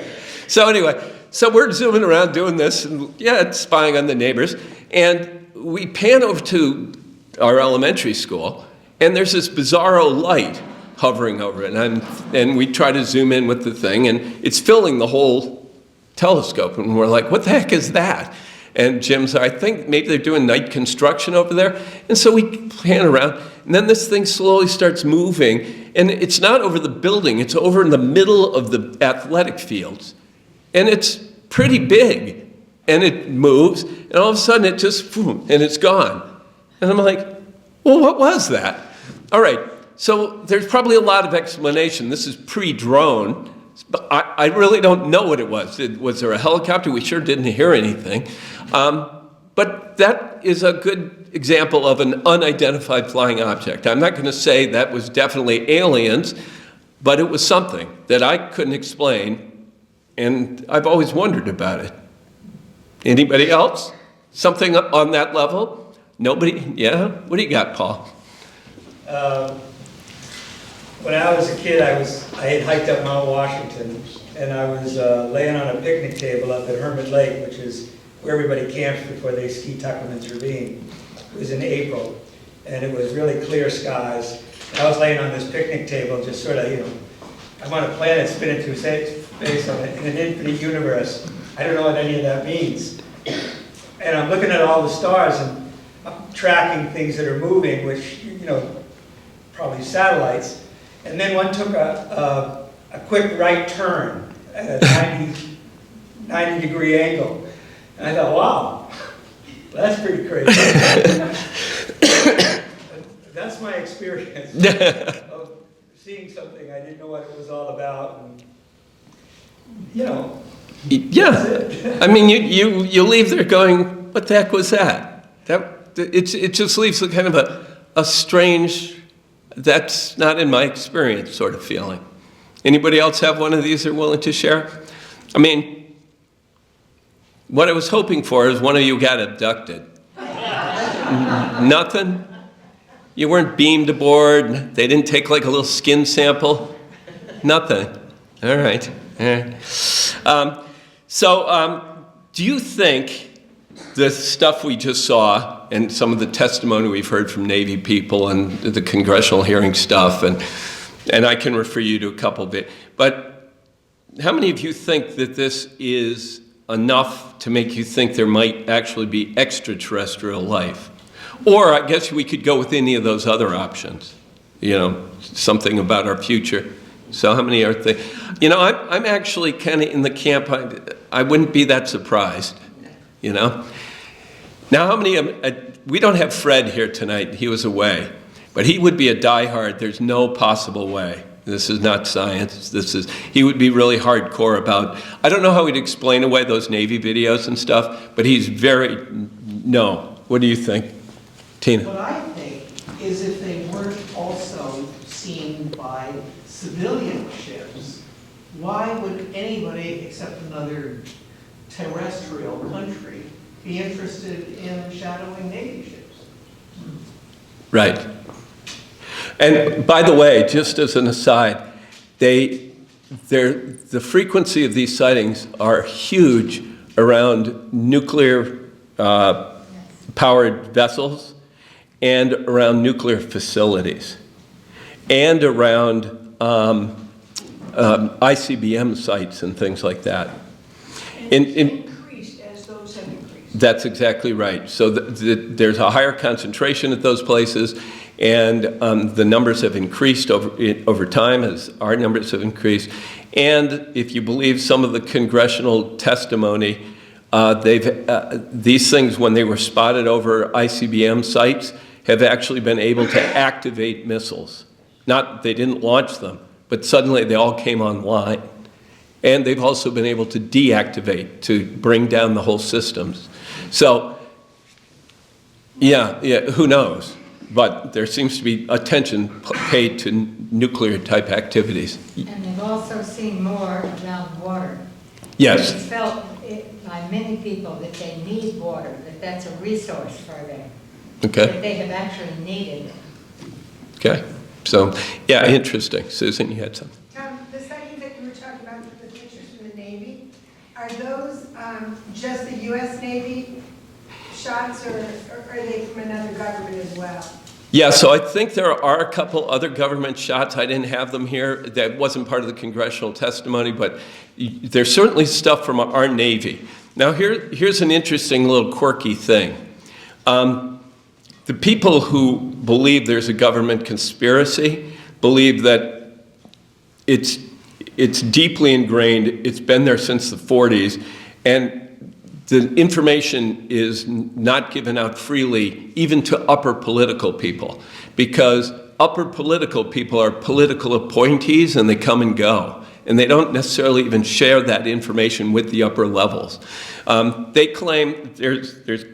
So anyway, so we're zooming around doing this, and yeah, spying on the neighbors, and we pan over to our elementary school, and there's this bizarro light hovering over it, and we try to zoom in with the thing, and it's filling the whole telescope, and we're like, what the heck is that? And Jim's, I think maybe they're doing night construction over there. And so we pan around, and then this thing slowly starts moving, and it's not over the building, it's over in the middle of the athletic fields. And it's pretty big, and it moves, and all of a sudden it just, boom, and it's gone. And I'm like, well, what was that? All right, so there's probably a lot of explanation. This is pre-drone. But I really don't know what it was. Was there a helicopter? We sure didn't hear anything. But that is a good example of an unidentified flying object. I'm not going to say that was definitely aliens, but it was something that I couldn't explain, and I've always wondered about it. Anybody else? Something on that level? Nobody? Yeah? What do you got, Paul? When I was a kid, I had hiked up Mount Washington, and I was laying on a picnic table up at Hermit Lake, which is where everybody camps before they ski Tuckerman's Ravine. It was in April, and it was really clear skies. I was laying on this picnic table, just sort of, I'm on a planet spinning through space in an infinite universe. I don't know what any of that means. And I'm looking at all the stars, and I'm tracking things that are moving, which, probably satellites. And then one took a quick right turn at a 90-degree angle. And I thought, wow, that's pretty crazy. That's my experience of seeing something I didn't know what it was all about. And, Yeah. That's it. I mean, you leave there going, what the heck was that? It just leaves a kind of a strange, that's not in my experience sort of feeling. Anybody else have one of these they're willing to share? I mean, what I was hoping for is one of you got abducted. Nothing? You weren't beamed aboard? They didn't take like a little skin sample? Nothing. All right. Do you think the stuff we just saw and some of the testimony we've heard from Navy people and the congressional hearing stuff, and I can refer you to a couple of it, but how many of you think that this is enough to make you think there might actually be extraterrestrial life? Or I guess we could go with any of those other options, something about our future. So how many are I'm actually kind of in the camp, I wouldn't be that surprised, Now how many, we don't have Fred here tonight, he was away, but he would be a diehard, there's no possible way. This is not science, he would be really hardcore about, I don't know how he'd explain away those Navy videos and stuff, but he's no. What do you think, Tina? What I think is if they weren't also seen by civilian ships, why would anybody except another terrestrial country be interested in shadowing Navy ships? Right. And by the way, just as an aside, the frequency of these sightings are huge around nuclear powered vessels and around nuclear facilities and around ICBM sites and things like that. And it's increased as those have increased. That's exactly right. So there's a higher concentration at those places, and the numbers have increased over time as our numbers have increased. And if you believe some of the congressional testimony, these things, when they were spotted over ICBM sites, have actually been able to activate missiles. They didn't launch them, but suddenly they all came online. And they've also been able to deactivate, to bring down the whole systems. So, yeah, who knows? But there seems to be attention paid to nuclear type activities. And they've also seen more around water. Yes. It's felt by many people that they need water, that that's a resource for them. Okay. That they have actually needed it. Okay. So, yeah, interesting. Susan, you had something. Tom, the sightings that you were talking about, the pictures from the Navy, are those just the U.S. Navy shots, or are they from another government as well? Yeah, so I think there are a couple other government shots. I didn't have them here. That wasn't part of the congressional testimony, but there's certainly stuff from our Navy. Now here's an interesting little quirky thing. The people who believe there's a government conspiracy believe that it's deeply ingrained, it's been there since the 40s, and the information is not given out freely even to upper political people, because upper political people are political appointees and they come and go. And they don't necessarily even share that information with the upper levels. They claim there's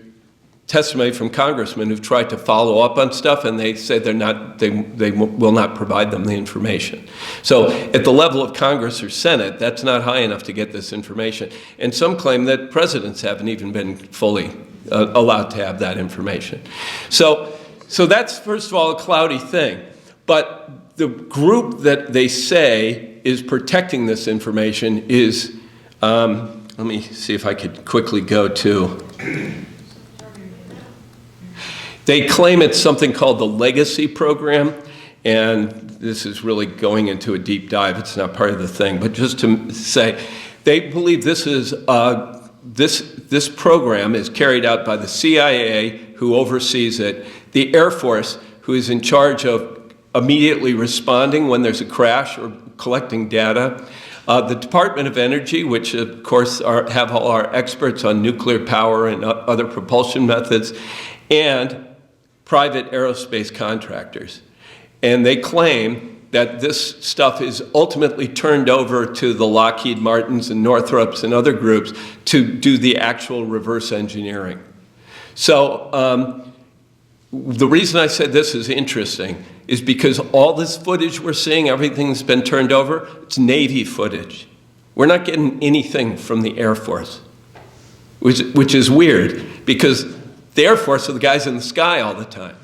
testimony from congressmen who've tried to follow up on stuff, and they say they will not provide them the information. So at the level of Congress or Senate, that's not high enough to get this information. And some claim that presidents haven't even been fully allowed to have that information. So that's, first of all, a cloudy thing. But the group that they say is protecting this information is, let me see if I could quickly go to, they claim it's something called the Legacy Program, and this is really going into a deep dive. It's not part of the thing, but just to say, they believe this is this program is carried out by the CIA, who oversees it, the Air Force, who is in charge of immediately responding when there's a crash or collecting data, the Department of Energy, which of course have all our experts on nuclear power and other propulsion methods, and private aerospace contractors. And they claim that this stuff is ultimately turned over to the Lockheed Martins and Northrops and other groups to do the actual reverse engineering. So the reason I said this is interesting is because all this footage we're seeing, everything's been turned over, it's Navy footage. We're not getting anything from the Air Force, which is weird, because the Air Force are the guys in the sky all the time.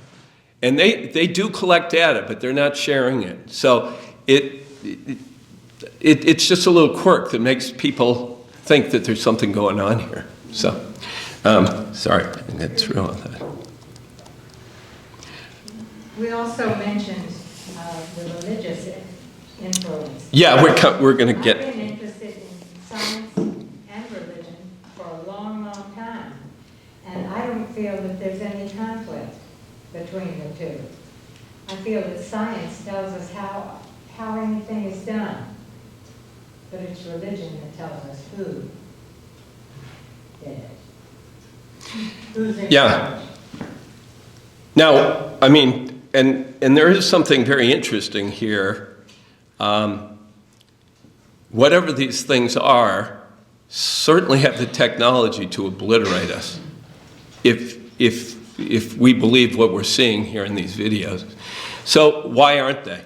And they do collect data, but they're not sharing it. So it's just a little quirk that makes people think that there's something going on here. So, sorry, I didn't get through all that. We also mentioned the religious influence. Yeah, we're going to get. I've been interested in science and religion for a long, long time, and I don't feel that there's any conflict between the two. I feel that science tells us how anything is done, but it's religion that tells us who did it. Who's in charge. Now, I mean, and there is something very interesting here. Whatever these things are, certainly have the technology to obliterate us, if we believe what we're seeing here in these videos. So why aren't they?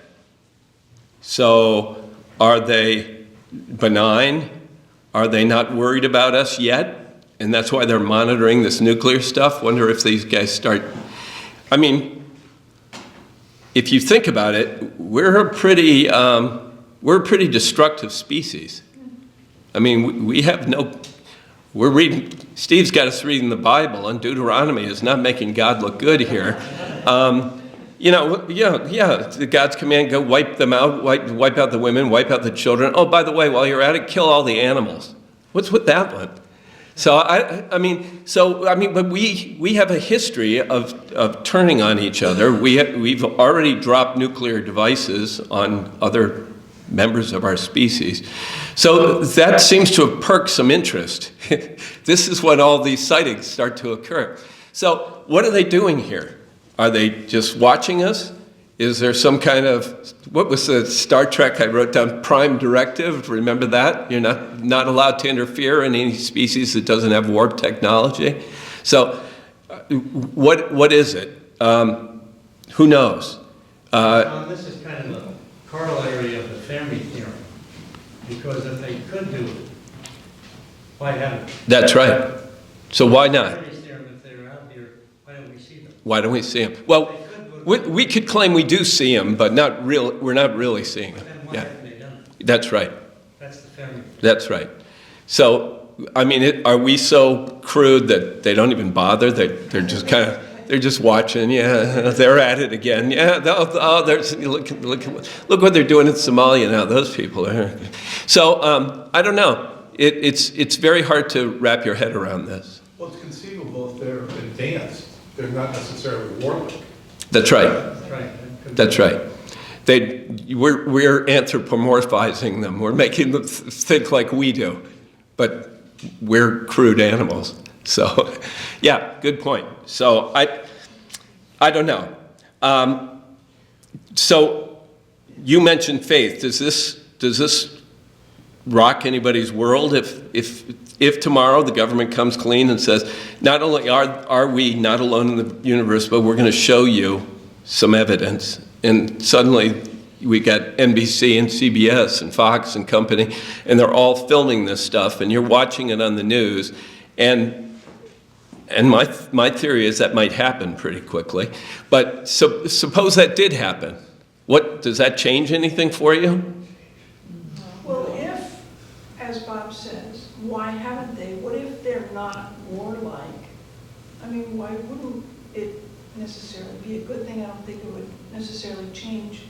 So are they benign? Are they not worried about us yet? And that's why they're monitoring this nuclear stuff? Wonder if these guys start, I mean, if you think about it, we're a pretty destructive species. I mean, we have no, we're reading, Steve's got us reading the Bible, and Deuteronomy is not making God look good here. The God's command, go wipe them out, wipe out the women, wipe out the children. Oh, by the way, while you're at it, kill all the animals. What's with that one? So but we have a history of turning on each other. We've already dropped nuclear devices on other members of our species. So that seems to have perked some interest. This is when all these sightings start to occur. So what are they doing here? Are they just watching us? Is there some kind of, what was the Star Trek I wrote down, prime directive? Remember that? You're not allowed to interfere in any species that doesn't have warp technology. So what is it? Who knows? This is kind of a corollary of the Fermi theorem, because if they could do it, why haven't they? That's right. So why not? Fermi's theorem, if they're out here, why don't we see them? Why don't we see them? Well, we could claim we do see them, but we're not really seeing them. Then why haven't they done it? That's right. That's the Fermi theorem. That's right. So, I mean, are we so crude that they don't even bother? They're just kind of, they're just watching. Yeah, they're at it again. Yeah, look what they're doing in Somalia now. Those people are. So, I don't know. it's very hard to wrap your head around this. Well, it's conceivable if they're advanced, they're not necessarily warlike. That's right. That's right. That's right. We're anthropomorphizing them. We're making them think like we do, but we're crude animals. So, yeah, good point. So I don't know. So you mentioned faith. Does this rock anybody's world if tomorrow the government comes clean and says, not only are we not alone in the universe, but we're going to show you some evidence, and suddenly we got NBC and CBS and Fox and company, and they're all filming this stuff, and you're watching it on the news, and my theory is that might happen pretty quickly. But suppose that did happen. What does that change anything for you? Well, if, as Bob says, why haven't they? What if they're not warlike? I mean, why wouldn't it necessarily be a good thing? I don't think it would necessarily change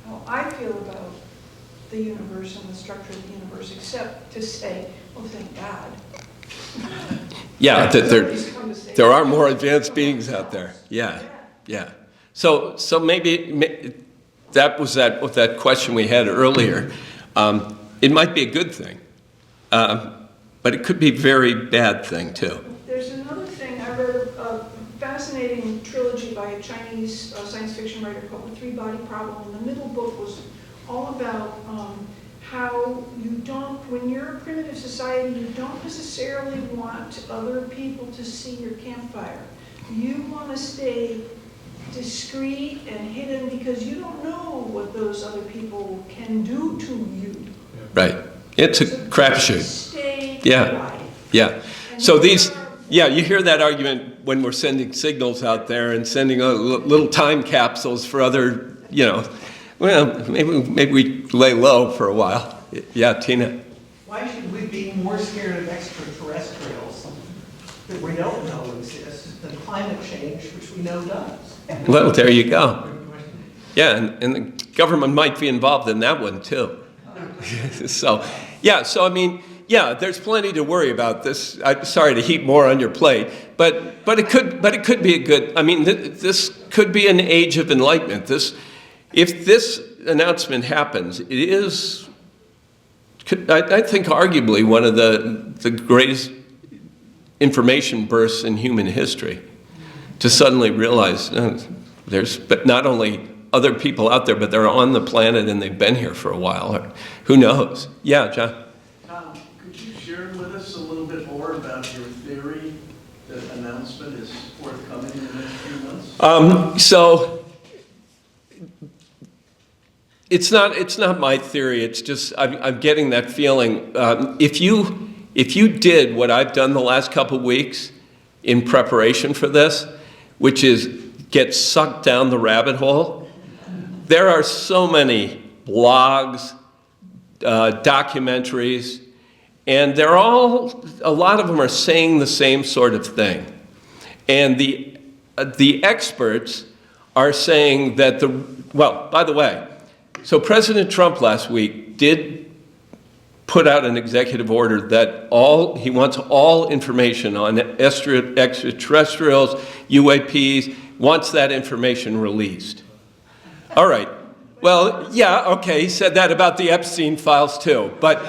how I feel about the universe and the structure of the universe, except to say, oh, thank God. Yeah, that there are more advanced beings out there. Yeah, yeah. So maybe that was that question we had earlier. It might be a good thing, but it could be a very bad thing too. There's another thing. I read a fascinating trilogy by a Chinese science fiction writer called The Three-Body Problem. And the middle book was all about how you don't, when you're a primitive society, you don't necessarily want other people to see your campfire. You want to stay discreet and hidden because you don't know what those other people can do to you. Right. It's a crapshoot. Stay Yeah. quiet. Yeah. So these, yeah, you hear that argument when we're sending signals out there and sending little time capsules for other, well, maybe we lay low for a while. Yeah, Tina. Why should we be more scared of extraterrestrials that we don't know exist than climate change, which we know does? Well, there you go. Yeah, and the government might be involved in that one too. So I mean, yeah, there's plenty to worry about. This, I'm sorry to heap more on your plate, but it could be a good. I mean, this could be an age of enlightenment. If this announcement happens, it is, I think, arguably one of the greatest information bursts in human history. To suddenly realize there's not only other people out there, but they're on the planet and they've been here for a while. Who knows? Yeah, John. Tom, could you share with us a little bit more about your theory that announcement is forthcoming in the next few months? So it's not my theory. It's just I'm getting that feeling. If you did what I've done the last couple of weeks in preparation for this, which is get sucked down the rabbit hole, there are so many blogs, documentaries, and a lot of them are saying the same sort of thing. And the experts are saying that well, by the way, so President Trump last week did put out an executive order that he wants all information on extraterrestrials, UAPs, wants that information released. All right. Well, yeah, okay, he said that about the Epstein files too, but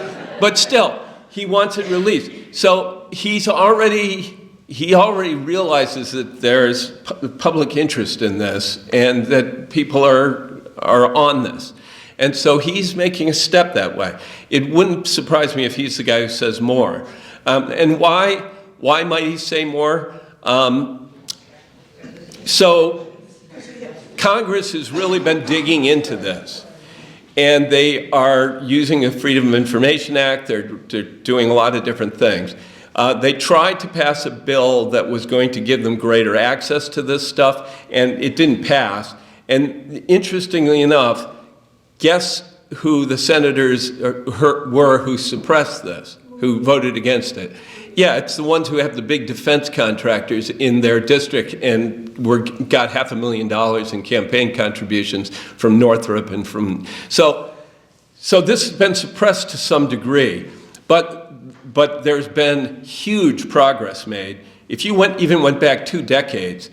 still, he wants it released. So he already realizes that there's public interest in this and that people are on this. And so he's making a step that way. It wouldn't surprise me if he's the guy who says more. And why might he say more? So Congress has really been digging into this. And they are using a Freedom of Information Act. They're doing a lot of different things. They tried to pass a bill that was going to give them greater access to this stuff, and it didn't pass. And interestingly enough, guess who the senators were who suppressed this, who voted against it? Yeah, it's the ones who have the big defense contractors in their district and got $500,000 in campaign contributions from Northrop and from... So this has been suppressed to some degree. But but there's been huge progress made. If you even went back 2 decades,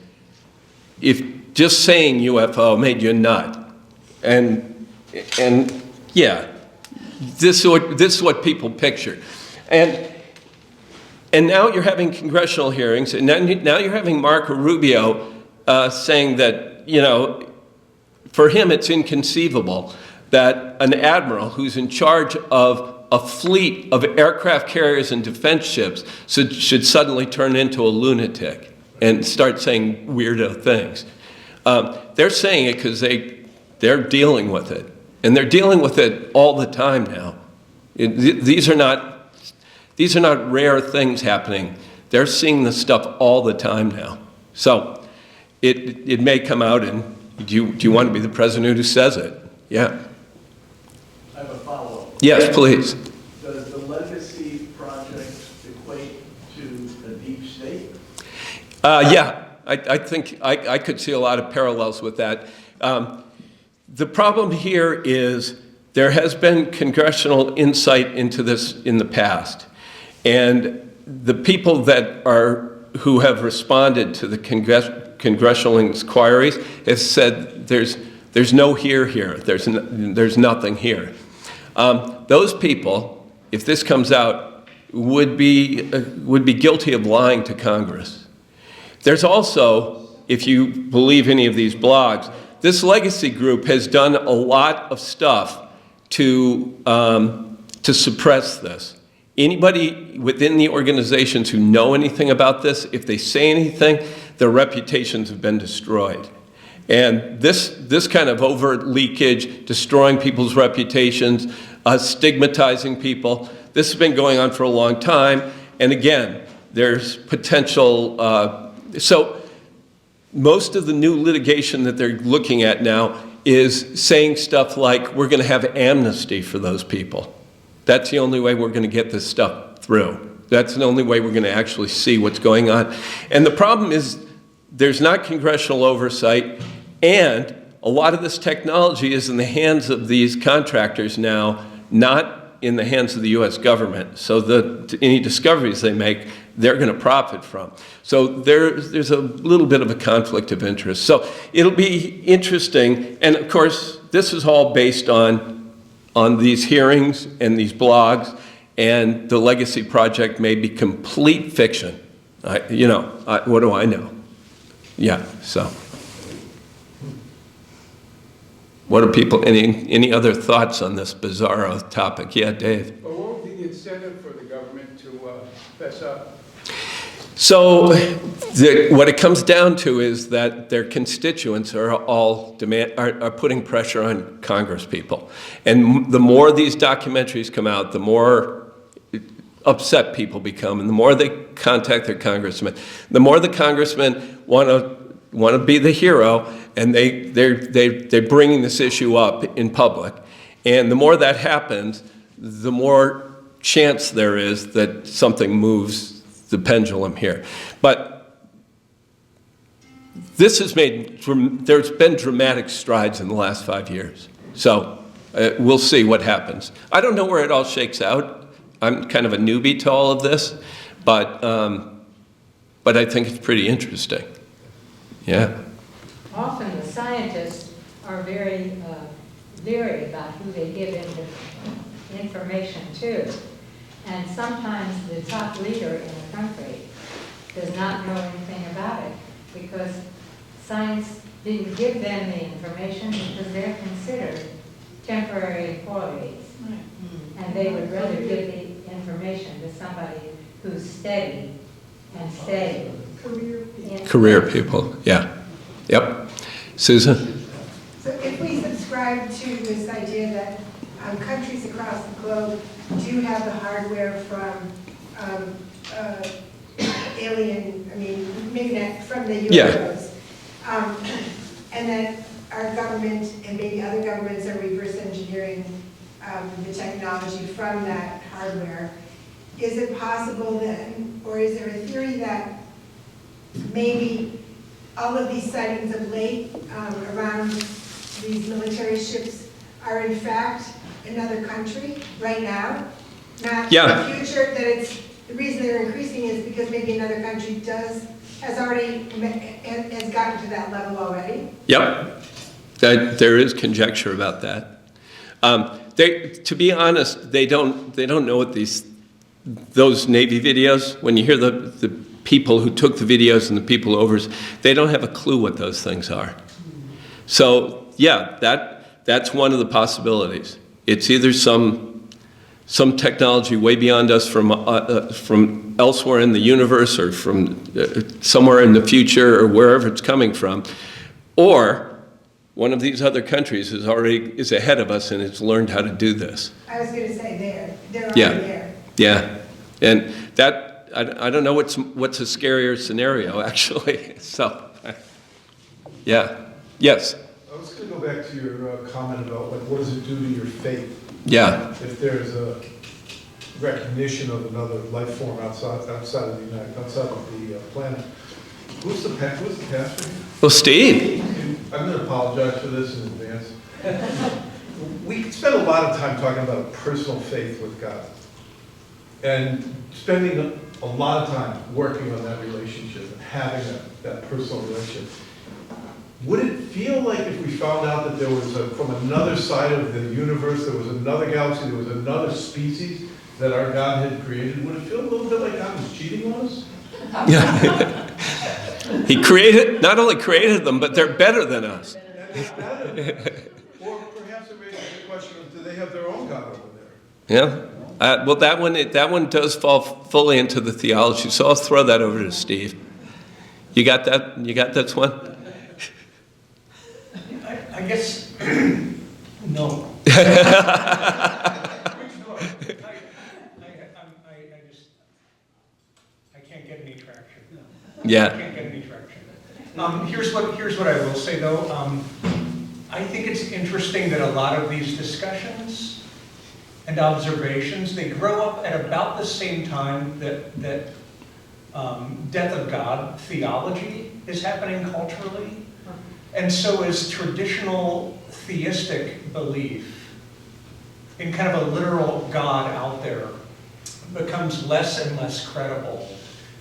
if just saying UFO made you a nut, and yeah, this is what people pictured. And now you're having congressional hearings, and now you're having Marco Rubio saying that, you know, for him it's inconceivable that an admiral who's in charge of a fleet of aircraft carriers and defense ships should suddenly turn into a lunatic and start saying weirdo things. They're saying it because they're dealing with it, and they're dealing with it all the time now. These are not rare things happening. They're seeing this stuff all the time now. So it may come out, and do you want to be the president who says it? Yeah. I have a follow-up. Yes, please. Does the Legacy Project equate to a deep state? Yeah, I think I could see a lot of parallels with that. The problem here is there has been congressional insight into this in the past. And the people who have responded to the congressional inquiries have said there's no here, there's nothing here. Those people, if this comes out, would be guilty of lying to Congress. There's also, if you believe any of these blogs, this legacy group has done a lot of stuff to suppress this. Anybody within the organizations who know anything about this, if they say anything, their reputations have been destroyed. And this kind of overt leakage, destroying people's reputations, stigmatizing people, this has been going on for a long time. And again, there's potential, so most of the new litigation that they're looking at now is saying stuff like, we're going to have amnesty for those people. That's the only way we're going to get this stuff through. That's the only way we're going to actually see what's going on. And the problem is there's not congressional oversight, and a lot of this technology is in the hands of these contractors now, not in the hands of the U.S. government. So any discoveries they make, they're going to profit from. So there's a little bit of a conflict of interest. So it'll be interesting. And of course, this is all based on these hearings and these blogs, and the Legacy Project may be complete fiction. What do I know? Yeah, so. What are people, any other thoughts on this bizarro topic? Yeah, Dave. Well, what would be the incentive for the government to fess up? So what it comes down to is that their constituents are all are putting pressure on Congress people. And the more these documentaries come out, the more upset people become, and the more they contact their congressmen, the more the congressmen want to be the hero, and they're bringing this issue up in public. And the more that happens, the more chance there is that something moves the pendulum here. But this has there's been dramatic strides in the last 5 years. So we'll see what happens. I don't know where it all shakes out. I'm kind of a newbie to all of this, but I think it's pretty interesting. Yeah. Often the scientists are very leery about who they give information to. And sometimes the top leader in a country does not know anything about it because science didn't give them the information because they're considered temporary employees. And they would rather give the information to somebody who's steady and steady. Career people, yeah. Yep. Susan? So if we subscribe to this idea that countries across the globe do have the hardware from alien, maybe not from the UFOs, and that our government and maybe other governments are reverse engineering the technology from that hardware, is it possible then, or is there a theory that maybe all of these sightings of late around these military ships are in fact another country right now? Not Yeah. in the future, that it's, the reason they're increasing is because maybe another country has gotten to that level already? Yep. There is conjecture about that. To be honest, they don't know what those Navy videos, when you hear the people who took the videos and the people over, they don't have a clue what those things are. So yeah, that's one of the possibilities. It's either some technology way beyond us from elsewhere in the universe, or from somewhere in the future, or wherever it's coming from, or one of these other countries is ahead of us and has learned how to do this. I was gonna say they're already there. Yeah, and that, I don't know what's a scarier scenario, actually. So, yeah, yes. I was going to go back to your comment about what does it do to your faith? Yeah. If there's a recognition of another life form outside of the planet. Who's the pastor? Well, Steve. I'm going to apologize for this in advance. We spend a lot of time talking about personal faith with God, and spending a lot of time working on that relationship and having that personal relationship. Would it feel like if we found out that there was from another side of the universe, there was another galaxy, there was another species that our God had created, would it feel a little bit like God was cheating on us? He not only created them, but they're better than us. Or perhaps it raises the question of, do they have their own God over there? Yeah. Well, that one does fall fully into the theology, so I'll throw that over to Steve. You got that? You got this one? I guess, no. I can't get any traction. Yeah. I can't get any traction. Here's what I will say though. I think it's interesting that a lot of these discussions and observations, they grow up at about the same time that death of God theology is happening culturally. And so as traditional theistic belief in kind of a literal God out there becomes less and less credible,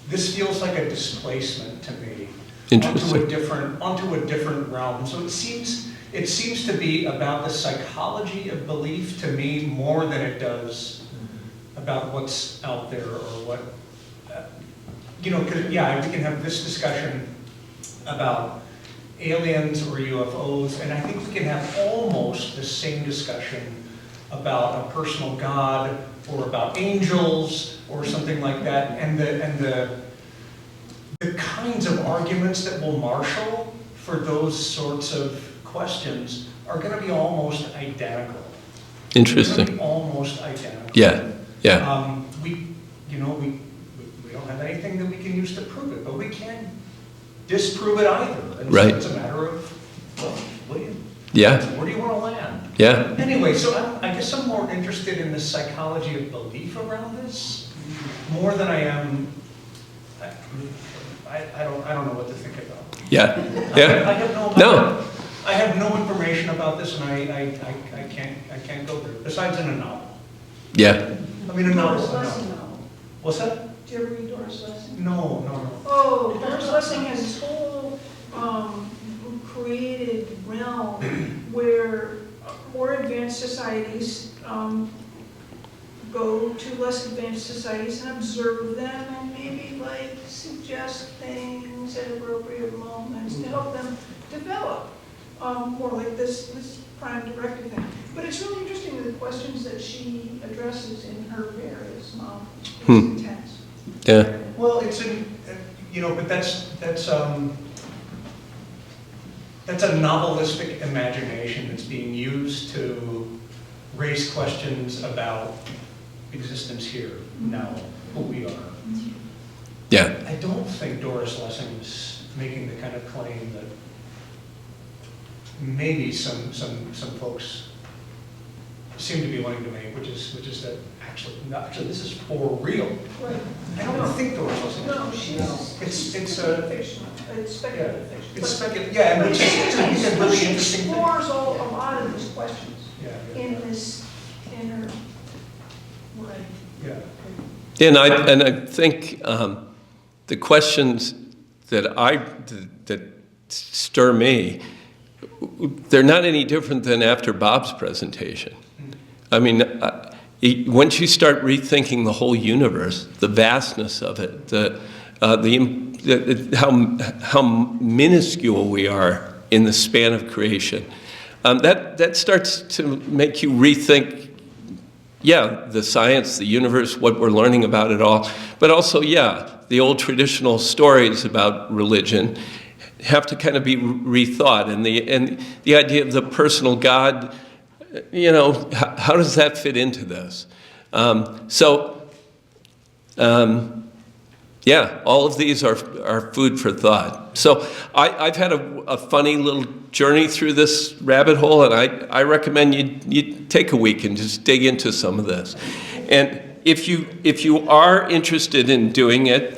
this feels like a displacement to me onto a different realm. So it seems to be about the psychology of belief to me more than it does about what's out there or what, because yeah, we can have this discussion about aliens or UFOs, and I think we can have almost the same discussion about a personal God or about angels or something like that, and the kinds of arguments that will marshal for those sorts of questions are going to be almost identical. Interesting. They're going to be almost identical. Yeah. Yeah. We don't have anything that we can use to prove it, but we can't disprove it either. And right. So it's a matter of, well, where do you want to land? Yeah. Anyway, so I guess I'm more interested in the psychology of belief around this, more than I am. I don't know what to think about. Yeah. Yeah. I have no information about this, and I can't go there. Besides in a novel. Yeah. I mean, a novel. What's that? Do you ever read Doris Lessing? No. Oh, Doris Lessing has this whole created realm where more advanced societies go to less advanced societies and observe them and maybe like suggest things at appropriate moments to help them develop more like this prime directive thing. But it's really interesting the questions that she addresses in her various novels. It's intense. Yeah. Well, it's but that's a novelistic imagination that's being used to raise questions about existence here, now, who we are. Yeah. I don't think Doris Lessing is making the kind of claim that maybe some folks seem to be wanting to make, which is that actually this is for real. Right. I don't think Doris Lessing. No, it's fiction. It's speculative fiction. It's speculative, yeah, and it's a really interesting thing. She explores a lot of these questions in her writing. And I think the questions that stir me, they're not any different than after Bob's presentation. I mean, once you start rethinking the whole universe, the vastness of it, how minuscule we are in the span of creation, that starts to make you rethink, the science, the universe, what we're learning about it all, but also, the old traditional stories about religion have to kind of be rethought, and the idea of the personal God, how does that fit into this? All of these are food for thought. So I've had a funny little journey through this rabbit hole, and I recommend you take a week and just dig into some of this. And if you are interested in doing it,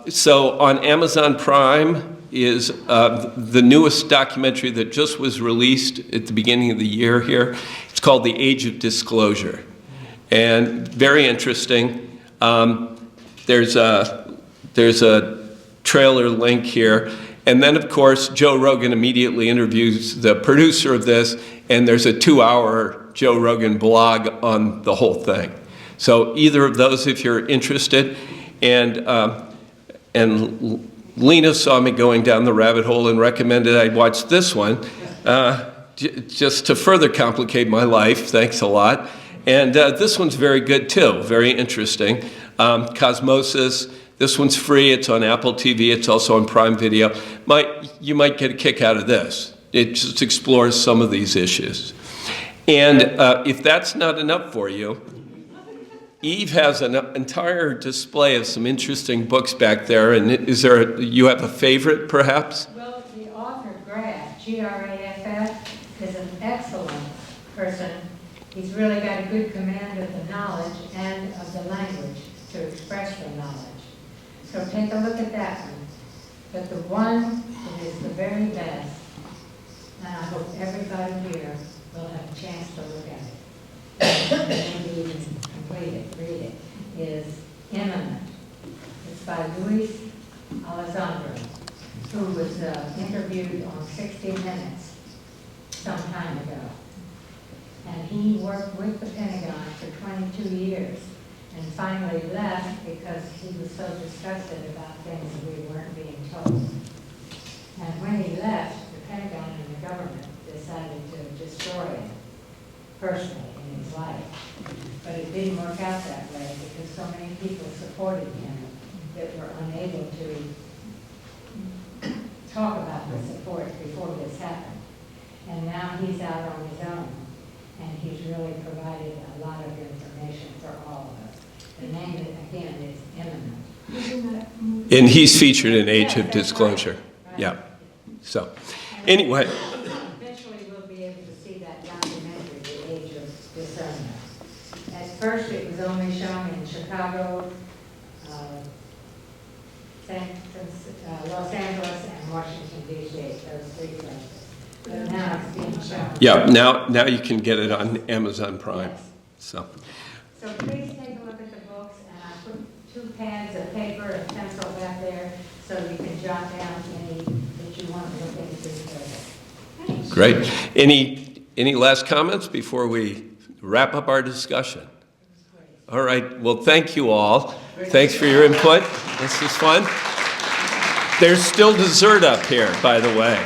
so on Amazon Prime is the newest documentary that just was released at the beginning of the year here. It's called The Age of Disclosure, and very interesting. There's a trailer link here. And then, of course, Joe Rogan immediately interviews the producer of this, and there's a 2-hour Joe Rogan blog on the whole thing. So either of those, if you're interested. And Lena saw me going down the rabbit hole and recommended I watch this one, just to further complicate my life. Thanks a lot. And this one's very good, too. Very interesting. Cosmosis. This one's free. It's on Apple TV. It's also on Prime Video. You might get a kick out of this. It just explores some of these issues. And if that's not enough for you, Eve has an entire display of some interesting books back there. And you have a favorite, perhaps? Well, the author, Graff, Graff, is an excellent person. He's really got a good command of the knowledge and of the language to express the knowledge. So take a look at that one. But the one that is the very best, and I hope everybody here will have a chance to look at it, maybe even complete it, read it, is Imminent. It's by Luis Alessandro, who was interviewed on 60 Minutes some time ago. And he worked with the Pentagon for 22 years. And finally left because he was so disgusted about things that we weren't being told. And when he left, the Pentagon and the government decided to destroy him personally in his life. But it didn't work out that way because so many people supported him that were unable to talk about the support before this happened. And now he's out on his own, and he's really provided a lot of information for all of us. The name, again, is Imminent. And he's featured in Age of Disclosure. Right. Yeah. So, anyway. Eventually we'll be able to see that documentary, The Age of Discernment. At first it was only shown in Chicago, Los Angeles, and Washington, D.C., those three places. But now it's being shown. Yeah, now you can get it on Amazon Prime. Yes. So Please take a look at the books, and I put 2 pads of paper and pencil back there so you can jot down any that you want to look into further. Thanks. great. Any last comments before we wrap up our discussion? All right. Well, thank you all. Thanks for your input. This is fun. There's still dessert up here, by the way.